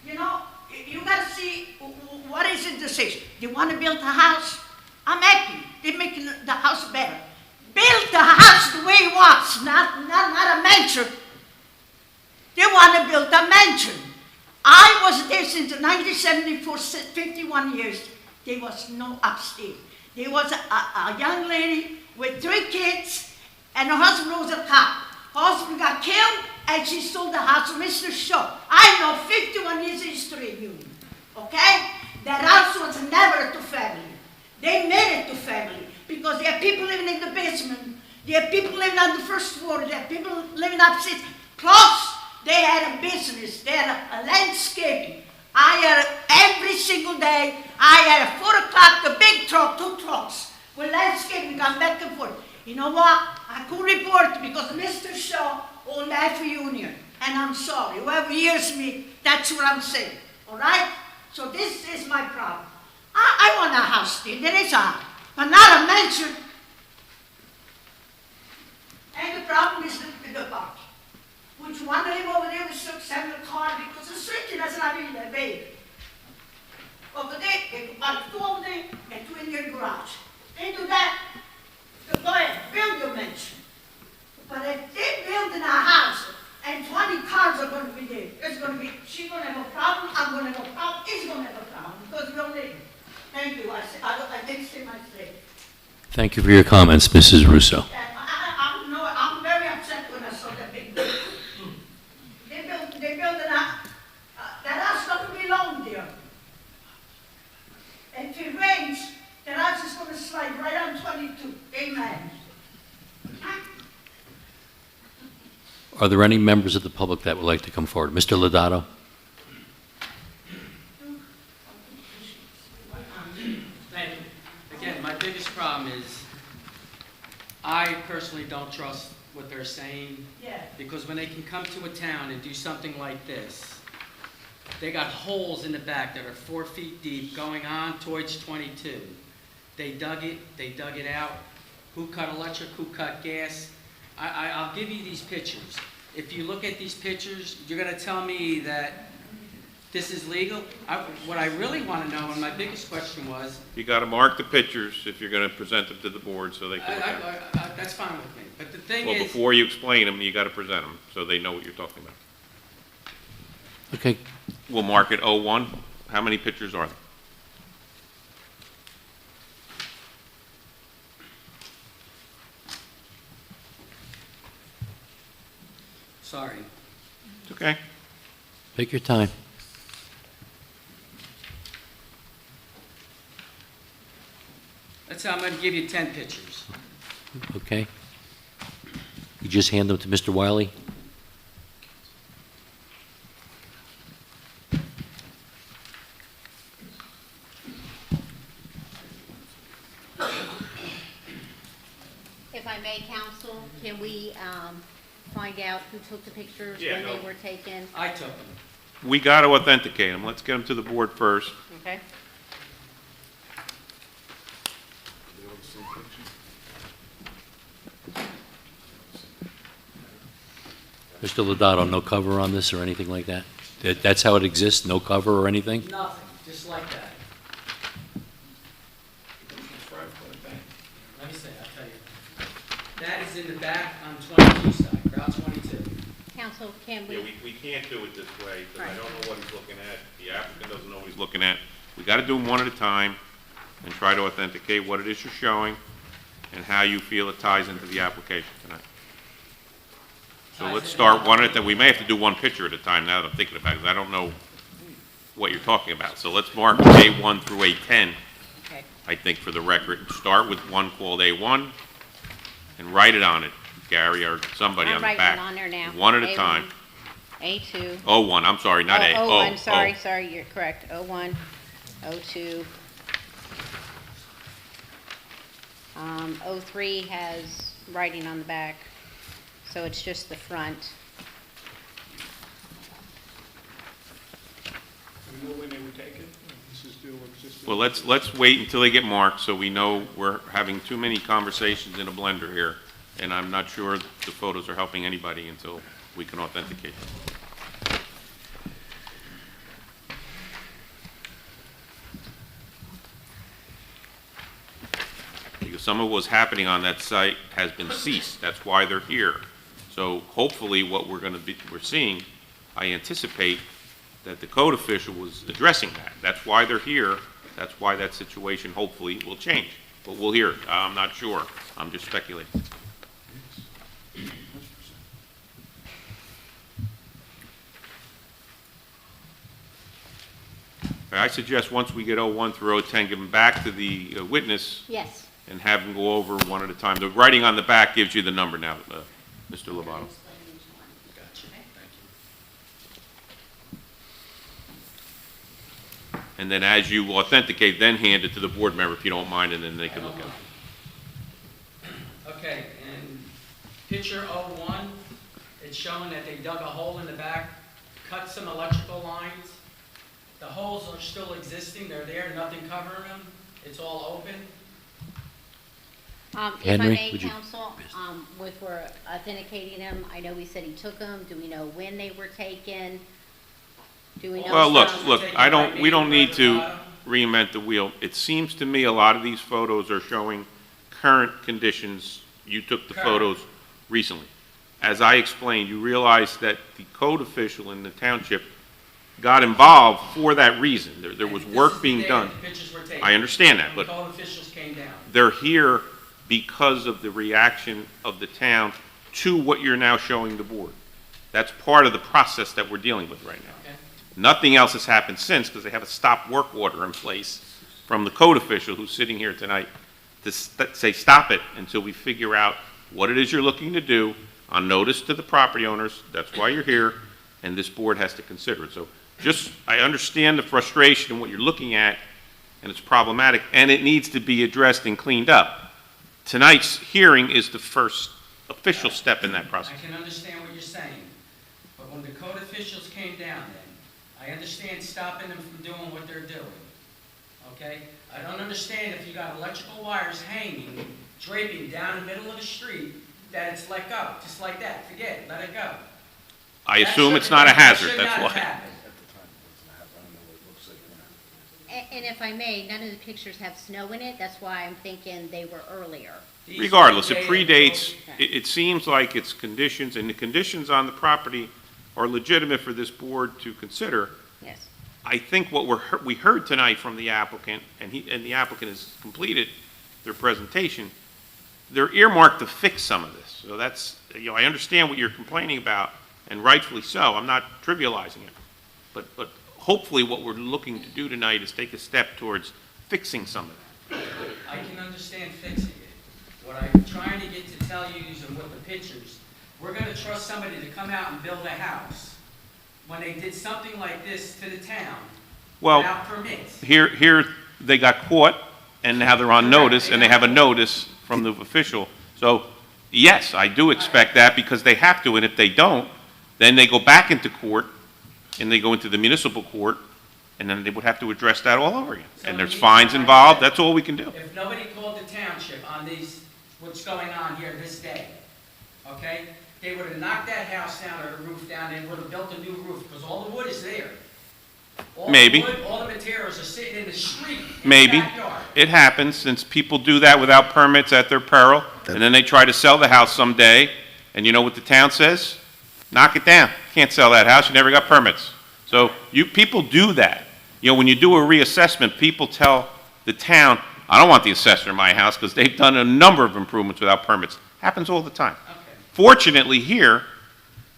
Speaker 10: You know, you gotta see what is the decision. They want to build a house? I'm happy. They're making the house better. Build the house the way it was, not a mansion. They want to build a mansion. I was there since 1974, 51 years. There was no upstairs. There was a young lady with 3 kids, and her husband was a cop. Her husband got killed, and she sold the house to Mr. Shaw. I know 51 years history in Union, okay? That house was never a two-family. They made it two-family because there are people living in the basement, there are people living on the first floor, there are people living upstairs. Plus, they had a business, they had a landscaping. I had every single day, I had at 4 o'clock, the big truck, 2 trucks, with landscaping, gone back and forth. You know what? I could report because Mr. Shaw owned half a union, and I'm sorry. Whoever hears me, that's what I'm saying, all right? So this is my problem. I want a house there is a house, but not a mansion. And the problem is the parking. Would you want to live over there with 6, 7 cars? Because the street is not really that big. Over there, they could park 2 over there and 2 in your garage. They do that. Go ahead, build your mansion. But if they're building a house and 20 cars are going to be there, it's going to be, she's going to have a problem, I'm going to have a problem, he's going to have a problem, because we don't live. Thank you. I didn't say my say.
Speaker 1: Thank you for your comments, Mrs. Russo.
Speaker 10: I'm very upset when I saw that big building. They built that house doesn't belong there. And if it rains, that house is going to slide right on 22. Amen.
Speaker 1: Are there any members of the public that would like to come forward? Mr. Lodato?
Speaker 13: Thank you. Again, my biggest problem is I personally don't trust what they're saying.
Speaker 10: Yeah.
Speaker 13: Because when they can come to a town and do something like this, they got holes in the back that are 4 feet deep going on towards 22. They dug it out. Who cut electric, who cut gas? I'll give you these pictures. If you look at these pictures, you're gonna tell me that this is legal? What I really wanna know, and my biggest question was...
Speaker 6: You gotta mark the pictures if you're gonna present them to the board so they can look at them.
Speaker 13: That's fine with me, but the thing
Speaker 6: Well,
Speaker 13: is...
Speaker 6: before you explain them, you gotta present them so they know what you're talking about.
Speaker 1: Okay.
Speaker 6: We'll mark it 01. How many pictures are there?
Speaker 13: Sorry.
Speaker 6: It's okay.
Speaker 1: Take your time.
Speaker 13: That's how I'm gonna give you 10 pictures.
Speaker 1: Okay. You just hand them to Mr. Wiley?
Speaker 5: If I may, counsel, can we find out who took the pictures,
Speaker 6: Yeah,
Speaker 5: when
Speaker 6: no.
Speaker 5: they were taken?
Speaker 13: I took them.
Speaker 6: We gotta authenticate them. Let's get them to the board first.
Speaker 5: Okay.
Speaker 1: Mr. Lodato, no cover on this or anything like that? That's how it exists, no cover or anything?
Speaker 13: Nothing, just like that. Let me see, I'll tell you. That is in the back on 22 side, Route 22.
Speaker 5: Counsel, can
Speaker 6: Yeah,
Speaker 5: we?
Speaker 6: we can't do it this way, because I
Speaker 5: Right.
Speaker 6: don't know what he's looking at. The applicant doesn't know what he's looking at. We gotta do them one at a time and try to authenticate what it is you're showing and how you feel it ties into the application tonight. So let's start one at a time. We may have to do one picture at a time now that I'm thinking about it, because I don't know what you're talking about. So let's mark A1 through A10,
Speaker 5: Okay.
Speaker 6: I think, for the record. Start with one called A1 and write it on it, Gary, or somebody
Speaker 5: I'm
Speaker 6: on the
Speaker 5: writing
Speaker 6: back.
Speaker 5: it on there now.
Speaker 6: One at a
Speaker 5: A1,
Speaker 6: time.
Speaker 5: A2.
Speaker 6: O1, I'm sorry, not A.
Speaker 5: Oh,
Speaker 6: O,
Speaker 5: I'm sorry,
Speaker 6: O.
Speaker 5: sorry, you're correct. 01. 02. 03 has writing on the back, so it's just the front.
Speaker 3: We know when they were taken? This is still existing?
Speaker 6: Well, let's wait until they get marked, so we know we're having too many conversations in a blender here, and I'm not sure the photos are helping anybody until we can authenticate them. Because some of what's happening on that site has been ceased, that's why they're here. So hopefully what we're seeing, I anticipate that the code official was addressing that. That's why they're here. That's why that situation hopefully will change. But we'll hear it. I'm not sure. I'm just speculating. I suggest once we get 01 through 010, give them back to the witness
Speaker 5: Yes.
Speaker 6: and have them go over one at a time. The writing on the back gives you the number now, Mr. Lovato. And then as you authenticate, then hand it to the board member if you don't mind, and then they can look at it.
Speaker 13: Okay, and picture 01, it's showing that they dug a hole in the back, cut some electrical lines. The holes are still existing, they're there, nothing covering them, it's all open.
Speaker 5: If I
Speaker 1: Henry,
Speaker 5: may,
Speaker 1: would you-
Speaker 5: counsel, with we're authenticating them, I know he said he took them. Do we know when they were taken? Do we know?
Speaker 6: Well, look,
Speaker 5: some-
Speaker 6: we don't need to reinvent the wheel. It seems to me a lot of these photos are showing current conditions. You took the photos recently. As I explained, you realize that the code official in the township got involved for that reason. There was work being done.
Speaker 13: The pictures were taken.
Speaker 6: I understand that,
Speaker 13: When
Speaker 6: but
Speaker 13: the code officials came down.
Speaker 6: they're here because of the reaction of the town to what you're now showing the board. That's part of the process that we're dealing with right now.
Speaker 13: Okay.
Speaker 6: Nothing else has happened since, because they have a stop work order in place from the code official who's sitting here tonight to say, stop it until we figure out what it is you're looking to do on notice to the property owners. That's why you're here, and this board has to consider it. So I understand the frustration and what you're looking at, and it's problematic, and it needs to be addressed and cleaned up. Tonight's hearing is the first official step in that process.
Speaker 13: I can understand what you're saying, but when the code officials came down then, I understand stopping them from doing what they're doing, okay? I don't understand if you got electrical wires hanging, draping down the middle of the street, that it's let go, just like that, forget it, let it go.
Speaker 6: I assume it's not a hazard, that's why.
Speaker 5: And if I may, none of the pictures have snow in it. That's why I'm thinking they were earlier.
Speaker 6: Regardless, it predates, it seems like it's conditions, and the conditions on the property are legitimate for this board to consider.
Speaker 5: Yes.
Speaker 6: I think what we heard tonight from the applicant, and the applicant has completed their presentation, they're earmarked to fix some of this. So that's, I understand what you're complaining about, and rightfully so. I'm not trivializing it. But hopefully what we're looking to do tonight is take a step towards fixing some of that.
Speaker 13: I can understand fixing it. What I'm trying to get to tell you is with the pictures, we're gonna trust somebody to come out and build a house when they did something like this to the town
Speaker 6: Well,
Speaker 13: without permits.
Speaker 6: Here, they got caught, and now they're on notice, and they have a notice from the official. So, yes, I do expect that, because they have to, and if they don't, then they go back into court, and they go into the municipal court, and then they would have to address that all over again. And there's fines involved, that's all we can do.
Speaker 13: If nobody called the township on what's going on here this day, okay? They would have knocked that house down or the roof down, and would have built a new roof, because all the wood is there.
Speaker 6: Maybe.
Speaker 13: All the wood, all the materials are sitting in the street, in the
Speaker 6: Maybe.
Speaker 13: backyard.
Speaker 6: It happens, since people do that without permits at their peril, and then they try to sell the house someday, and you know what the town says? Knock it down. Can't sell that house, you never got permits. So people do that. When you do a reassessment, people tell the town, I don't want the assessor in my house because they've done a number of improvements without permits. Happens all the time.
Speaker 13: Okay.
Speaker 6: Fortunately here,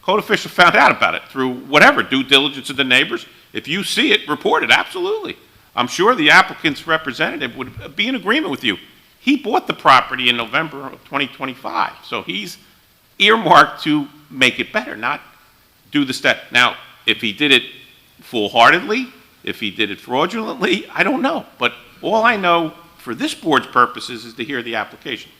Speaker 6: code official found out about it through whatever, due diligence of the neighbors. If you see it, report it, absolutely. I'm sure the applicant's representative would be in agreement with you. He bought the property in November of 2025, so he's earmarked to make it better, not do the step. Now, if he did it full-heartedly, If he did it fraudulently, I don't know. But all I know for this board's purposes is to hear the application.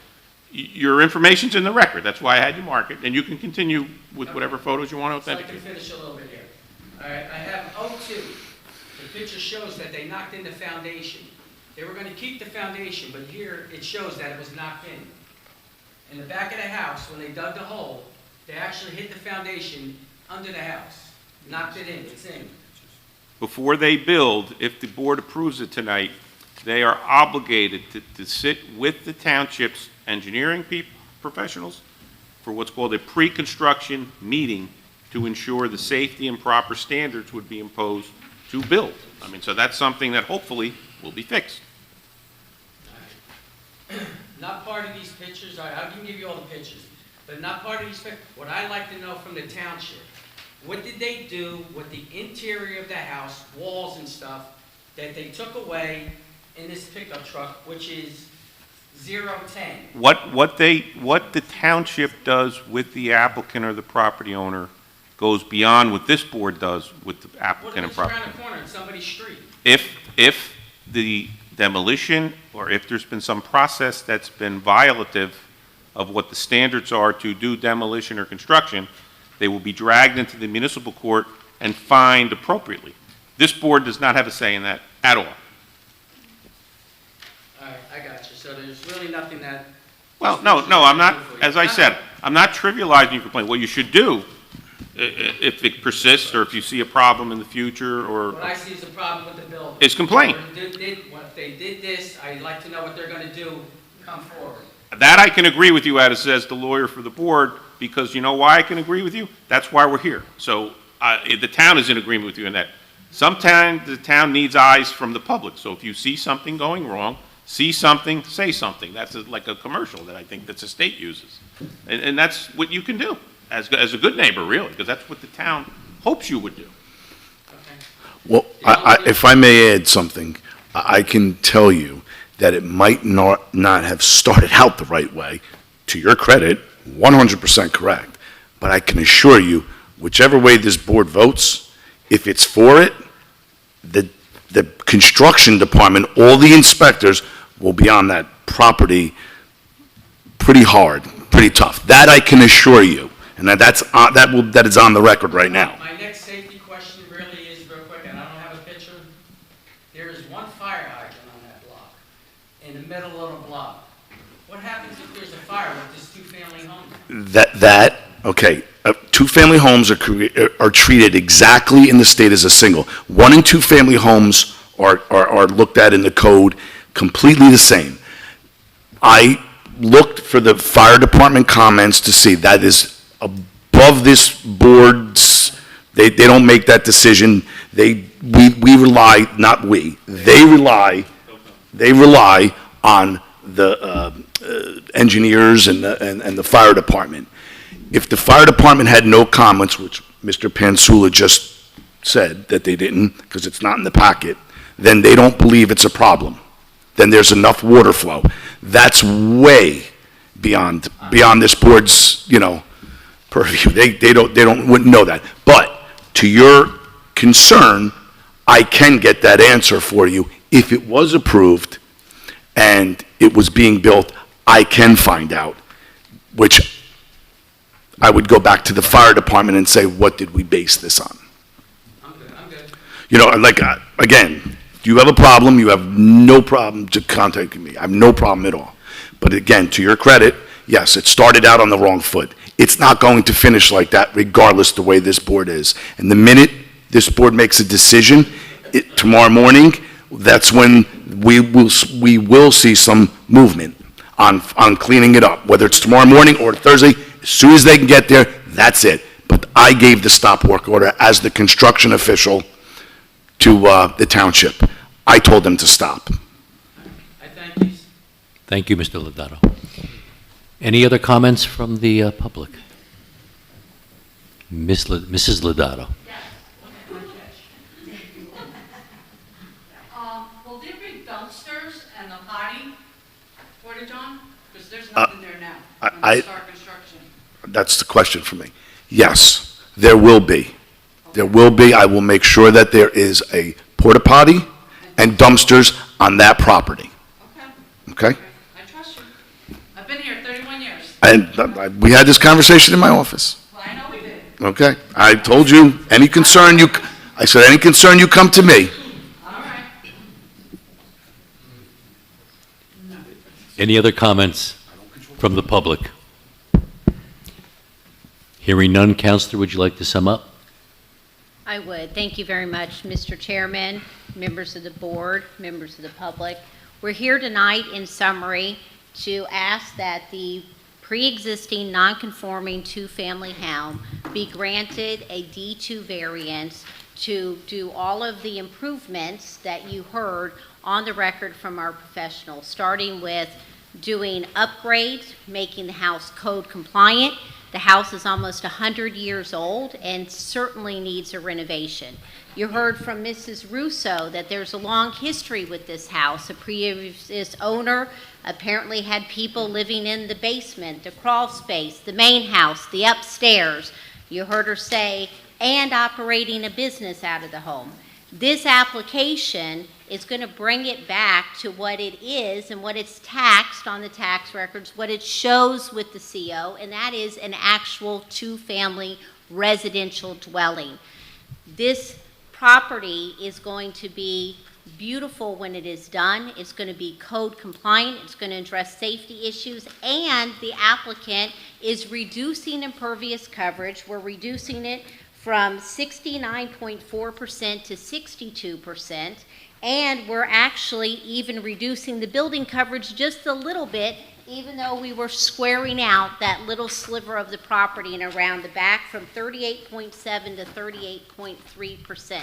Speaker 6: Your information's in the record. That's why I had you mark it, and you can continue with whatever photos you want to
Speaker 13: So I can
Speaker 6: authenticate.
Speaker 13: finish a little bit here. All right, I have O2. The picture shows that they knocked in the foundation. They were gonna keep the foundation, but here it shows that it was knocked in. In the back of the house, when they dug the hole, they actually hit the foundation under the house, knocked it in, it's in.
Speaker 6: Before they build, if the board approves it tonight, they are obligated to sit with the township's engineering professionals for what's called a pre-construction meeting to ensure the safety and proper standards would be imposed to build. I mean, so that's something that hopefully will be fixed.
Speaker 13: Not part of these pictures, all right, I can give you all the pictures, but not part of these pictures. What I'd like to know from the township, what did they do with the interior of the house, walls and stuff, that they took away in this pickup truck, which is 010?
Speaker 6: What the township does with the applicant or the property owner goes beyond what this board does with the applicant and
Speaker 13: What's
Speaker 6: property.
Speaker 13: around the corner in somebody's street?
Speaker 6: If the demolition, or if there's been some process that's been violative of what the standards are to do demolition or construction, they will be dragged into the municipal court and fined appropriately. This board does not have a say in that at all.
Speaker 13: All right, I got you. So there's really nothing that...
Speaker 6: Well, no, I'm not, as I said, I'm not trivializing your complaint. What you should do, if it persists, or if you see a problem in the future, or...
Speaker 13: What I see is a problem with the building.
Speaker 6: Is complain.
Speaker 13: If they did this, I'd like to know what they're gonna do, come forward.
Speaker 6: That I can agree with you as the lawyer for the board, because you know why I can agree with you? That's why we're here. So the town is in agreement with you in that. Sometimes the town needs eyes from the public. So if you see something going wrong, see something, say something. That's like a commercial that I think that the state uses. And that's what you can do as a good neighbor, really, because that's what the town hopes you would do.
Speaker 2: Well, if I may add something, I can tell you that it might not have started out the right way. To your credit, 100% correct. But I can assure you, whichever way this board votes, if it's for it, the construction department, all the inspectors will be on that property pretty hard, pretty tough. That I can assure you. And that is on the record right now.
Speaker 13: My next safety question really is real quick, and I don't have a picture. There is one fire hydrant on that block, in the middle of the block. What happens if there's a fire with this two-family home?
Speaker 2: Okay, two-family homes are treated exactly in the state as a single. One and two-family homes are looked at in the code completely the same. I looked for the fire department comments to see that is above this board's, they don't make that decision. We rely, not we, they rely on the engineers and the fire department. If the fire department had no comments, which Mr. Pansula just said that they didn't, because it's not in the packet, then they don't believe it's a problem. Then there's enough water flow. That's way beyond this board's, purview. They wouldn't know that. But to your concern, I can get that answer for you. If it was approved and it was being built, I can find out, which I would go back to the fire department and say, what did we base this on?
Speaker 13: I'm good.
Speaker 2: Again, if you have a problem, you have no problem to contacting me. I have no problem at all. But again, to your credit, yes, it started out on the wrong foot. It's not going to finish like that regardless the way this board is. And the minute this board makes a decision, tomorrow morning, that's when we will see some movement on cleaning it up, whether it's tomorrow morning or Thursday. As soon as they can get there, that's it. But I gave the stop work order as the construction official to the township. I told them to stop.
Speaker 13: I thank you.
Speaker 1: Thank you, Mr. Lodato. Any other comments from the public? Mrs. Lodato.
Speaker 4: Will there be dumpsters and a potty portage on? Because there's nothing there now. When they start construction.
Speaker 2: That's the question for me. Yes, there will be. There will be. I will make sure that there is a porta potty and dumpsters on that property,
Speaker 4: Okay,
Speaker 2: okay?
Speaker 4: I trust you. I've been here 31 years.
Speaker 2: And we had this conversation in my office,
Speaker 4: Well, I know we did.
Speaker 2: okay? I told you, I said, any concern, you come to me.
Speaker 4: All right.
Speaker 1: Any other comments from the public? Hearing none, Counselor, would you like to sum up?
Speaker 5: I would. Thank you very much, Mr. Chairman, members of the board, members of the public. We're here tonight in summary to ask that the pre-existing non-conforming two-family home be granted a D2 variance to do all of the improvements that you heard on the record from our professionals, starting with doing upgrades, making the house code compliant. The house is almost 100 years old and certainly needs a renovation. You heard from Mrs. Russo that there's a long history with this house. A previous owner apparently had people living in the basement, the crawl space, the main house, the upstairs. You heard her say, and operating a business out of the home. This application is going to bring it back to what it is and what it's taxed on the tax records, what it shows with the CO, and that is an actual two-family residential dwelling. This property is going to be beautiful when it is done. It's going to be code compliant. It's going to address safety issues, and the applicant is reducing impervious coverage. We're reducing it from 69.4% to 62%, and we're actually even reducing the building coverage just a little bit, even though we were squaring out that little sliver of the property and around the back from 38.7 to 38.3%.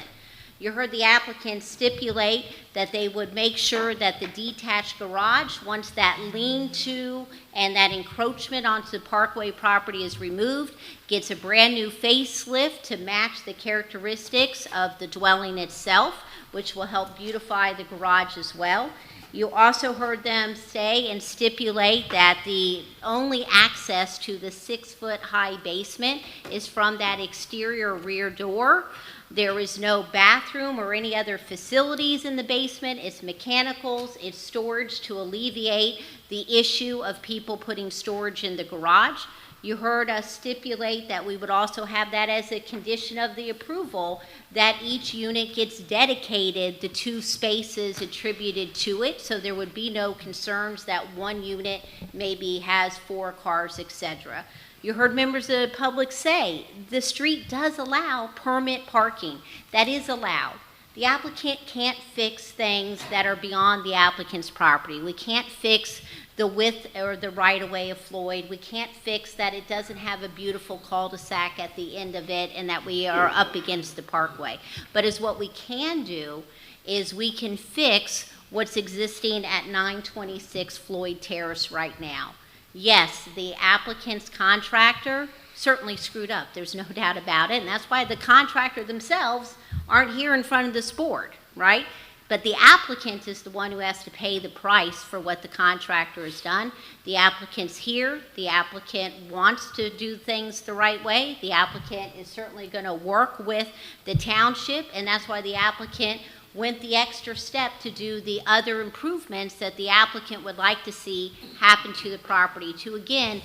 Speaker 5: You heard the applicant stipulate that they would make sure that the detached garage, once that lean-to and that encroachment onto the Parkway property is removed, gets a brand-new facelift to match the characteristics of the dwelling itself, which will help beautify the garage as well. You also heard them say and stipulate that the only access to the 6-foot-high basement is from that exterior rear door. There is no bathroom or any other facilities in the basement. It's mechanicals, it's storage to alleviate the issue of people putting storage in the garage. You heard us stipulate that we would also have that as a condition of the approval, that each unit gets dedicated the 2 spaces attributed to it, so there would be no concerns that one unit maybe has 4 cars, etc. You heard members of the public say the street does allow permit parking. That is allowed. The applicant can't fix things that are beyond the applicant's property. We can't fix the width or the right-of-way of Floyd. We can't fix that it doesn't have a beautiful cul-de-sac at the end of it and that we are up against the Parkway. But as what we can do is we can fix what's existing at 926 Floyd Terrace right now. Yes, the applicant's contractor certainly screwed up. There's no doubt about it, and that's why the contractor themselves aren't here in front of this board, right? But the applicant is the one who has to pay the price for what the contractor has done. The applicant's here. The applicant wants to do things the right way. The applicant is certainly going to work with the township, and that's why the applicant went the extra step to do the other improvements that the applicant would like to see happen to the property to, again,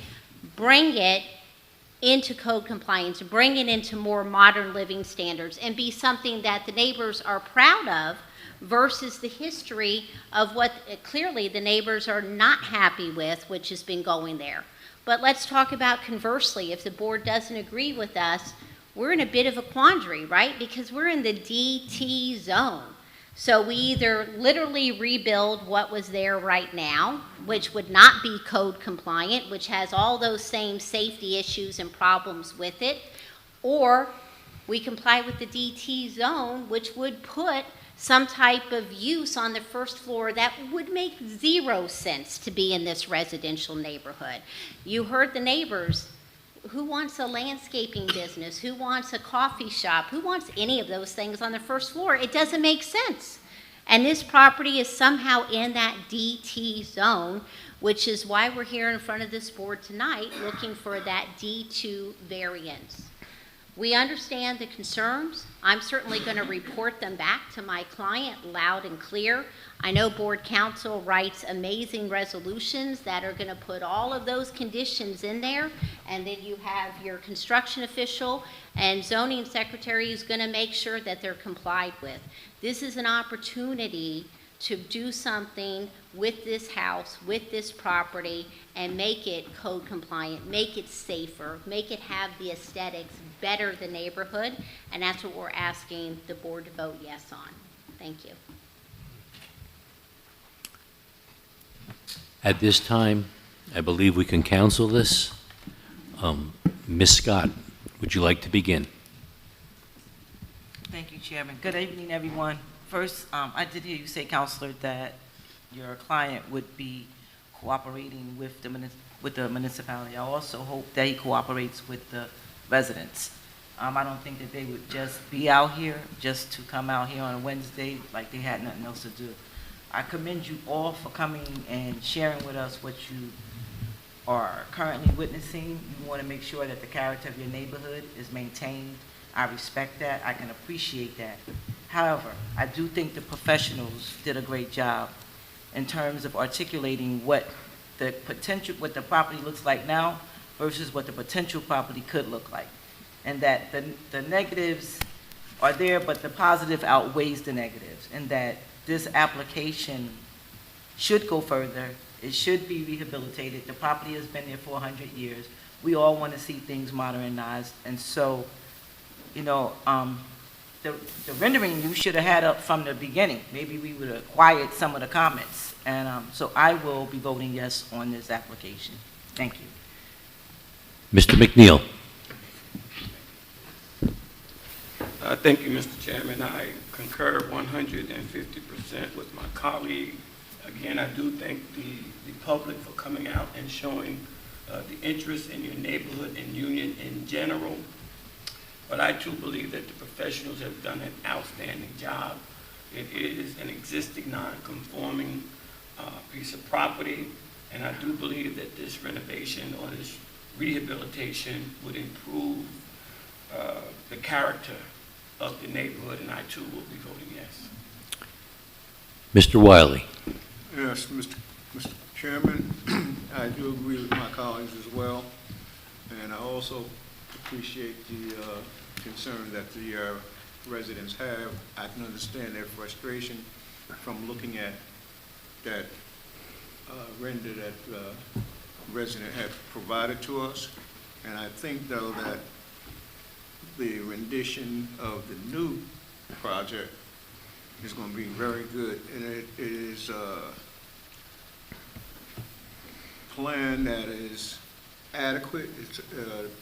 Speaker 5: bring it into code compliance, bring it into more modern living standards, and be something that the neighbors are proud of versus the history of what clearly the neighbors are not happy with, which has been going there. But let's talk about conversely. If the board doesn't agree with us, we're in a bit of a quandary, right? Because we're in the DT zone. So we either literally rebuild what was there right now, which would not be code compliant, which has all those same safety issues and problems with it, or we comply with the DT zone, which would put some type of use on the first floor that would make 0 sense to be in this residential neighborhood. You heard the neighbors. Who wants a landscaping business? Who wants a coffee shop? Who wants any of those things on the first floor? It doesn't make sense. And this property is somehow in that DT zone, which is why we're here in front of this board tonight looking for that D2 variance. We understand the concerns. I'm certainly going to report them back to my client loud and clear. I know board counsel writes amazing resolutions that are going to put all of those conditions in there, and then you have your construction official and zoning secretary who's going to make sure that they're complied with. This is an opportunity to do something with this house, with this property, and make it code compliant, make it safer, make it have the aesthetics better the neighborhood, and that's what we're asking the board to vote yes on. Thank you.
Speaker 1: At this time, I believe we can counsel this. Ms. Scott, would you like to begin?
Speaker 8: Thank you, Chairman. Good evening, everyone. First, I did hear you say, Counselor, that your client would be cooperating with the municipality. I also hope that he cooperates with the residents. I don't think that they would just be out here, just to come out here on a Wednesday like they had nothing else to do. I commend you all for coming and sharing with us what you are currently witnessing. You want to make sure that the character of your neighborhood is maintained. I respect that. I can appreciate that. However, I do think the professionals did a great job in terms of articulating what the potential, what the property looks like now versus what the potential property could look like. And that the negatives are there, but the positive outweighs the negatives. And that this application should go further. It should be rehabilitated. The property has been there for 100 years. We all want to see things modernized. And so, you know, the rendering you should have had up from the beginning. Maybe we would have quieted some of the comments. And so I will be voting yes on this application. Thank you.
Speaker 1: Mr. McNeil.
Speaker 11: Thank you, Mr. Chairman. I concur 150% with my colleague. Again, I do thank the public for coming out and showing the interest in your neighborhood and Union in general. But I too believe that the professionals have done an outstanding job. It is an existing non-conforming piece of property, and I do believe that this renovation or this rehabilitation would improve the character of the neighborhood, and I too will be voting yes.
Speaker 1: Mr. Wiley.
Speaker 3: Yes, Mr. Chairman, I do agree with my colleagues as well, and I also appreciate the concern that the residents have. I can understand their frustration from looking at that render that resident had provided to us, and I think though that the rendition of the new project is going to be very good, and it is a plan that is adequate, it's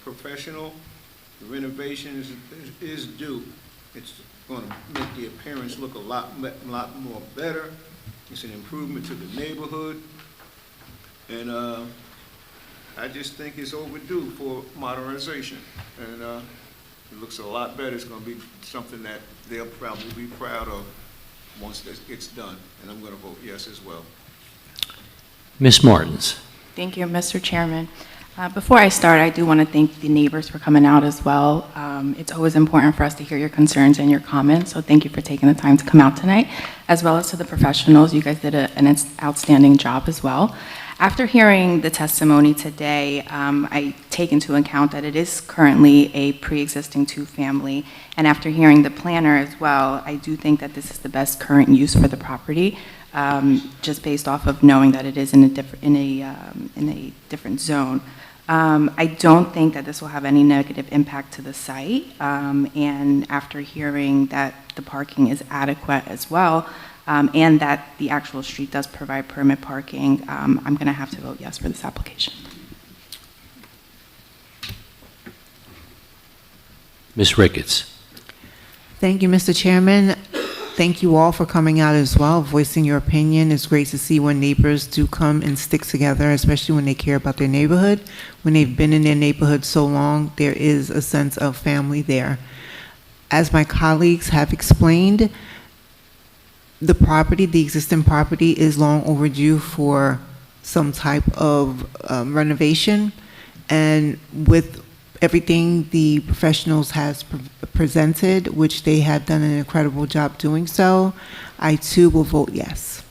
Speaker 3: professional. The renovation is due. It's going to make the appearance look a lot more better. It's an improvement to the neighborhood, and I just think it's overdue for modernization, and it looks a lot better. It's going to be something that they'll probably be proud of once it's done, and I'm going to vote yes as well.
Speaker 1: Ms. Martins.
Speaker 14: Thank you, Mr. Chairman. Before I start, I do want to thank the neighbors for coming out as well. It's always important for us to hear your concerns and your comments, so thank you for taking the time to come out tonight, as well as to the professionals. You guys did an outstanding job as well. After hearing the testimony today, I take into account that it is currently a pre-existing two-family, and after hearing the planner as well, I do think that this is the best current use for the property, just based off of knowing that it is in a different zone. I don't think that this will have any negative impact to the site, and after hearing that the parking is adequate as well, and that the actual street does provide permit parking, I'm going to have to vote yes for this application.
Speaker 1: Ms. Ricketts.
Speaker 9: Thank you, Mr. Chairman. Thank you all for coming out as well, voicing your opinion. It's great to see when neighbors do come and stick together, especially when they care about their neighborhood. When they've been in their neighborhood so long, there is a sense of family there. As my colleagues have explained, the property, the existing property, is long overdue for some type of renovation. And with everything the professionals has presented, which they have done an incredible job doing so, I too will vote yes.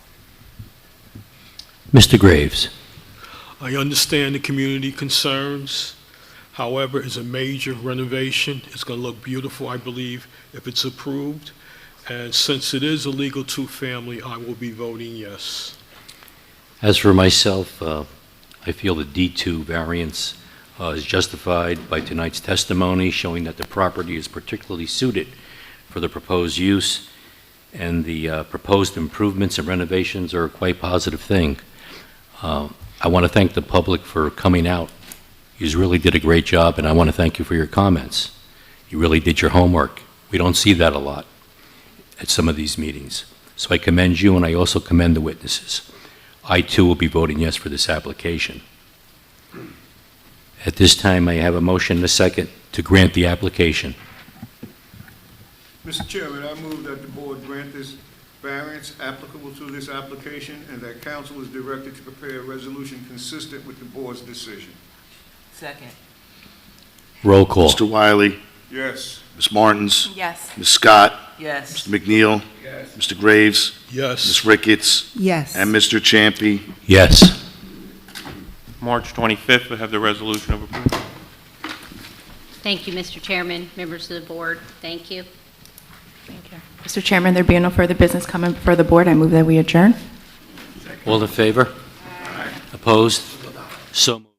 Speaker 1: Mr. Graves.
Speaker 16: I understand the community concerns. However, it's a major renovation. It's going to look beautiful, I believe, if it's approved. And since it is a legal two-family, I will be voting yes.
Speaker 1: As for myself, I feel the D2 variance is justified by tonight's testimony, showing that the property is particularly suited for the proposed use, and the proposed improvements and renovations are a quite positive thing. I want to thank the public for coming out. You really did a great job, and I want to thank you for your comments. You really did your homework. We don't see that a lot at some of these meetings. So I commend you, and I also commend the witnesses. I, too, will be voting yes for this application. At this time, I have a motion and a second to grant the application.
Speaker 3: Mr. Chairman, I move that the board grant this variance applicable to this application and that council is directed to prepare a resolution consistent with the board's decision.
Speaker 8: Second.
Speaker 1: Roll call.
Speaker 2: Mr. Wiley,
Speaker 3: Yes.
Speaker 2: Ms. Martins,
Speaker 14: Yes.
Speaker 2: Ms. Scott,
Speaker 8: Yes.
Speaker 2: Mr. McNeil,
Speaker 3: Yes.
Speaker 2: Mr. Graves,
Speaker 16: Yes.
Speaker 2: Ms. Ricketts,
Speaker 9: Yes.
Speaker 2: and Mr. Champy.
Speaker 1: Yes.
Speaker 6: March 25th, we have the resolution of approval.
Speaker 5: Thank you, Mr. Chairman, members of the board. Thank you.
Speaker 14: Thank you. Mr. Chairman, there being no further business coming before the board, I move that we adjourn.
Speaker 1: All in favor? Opposed? So moved.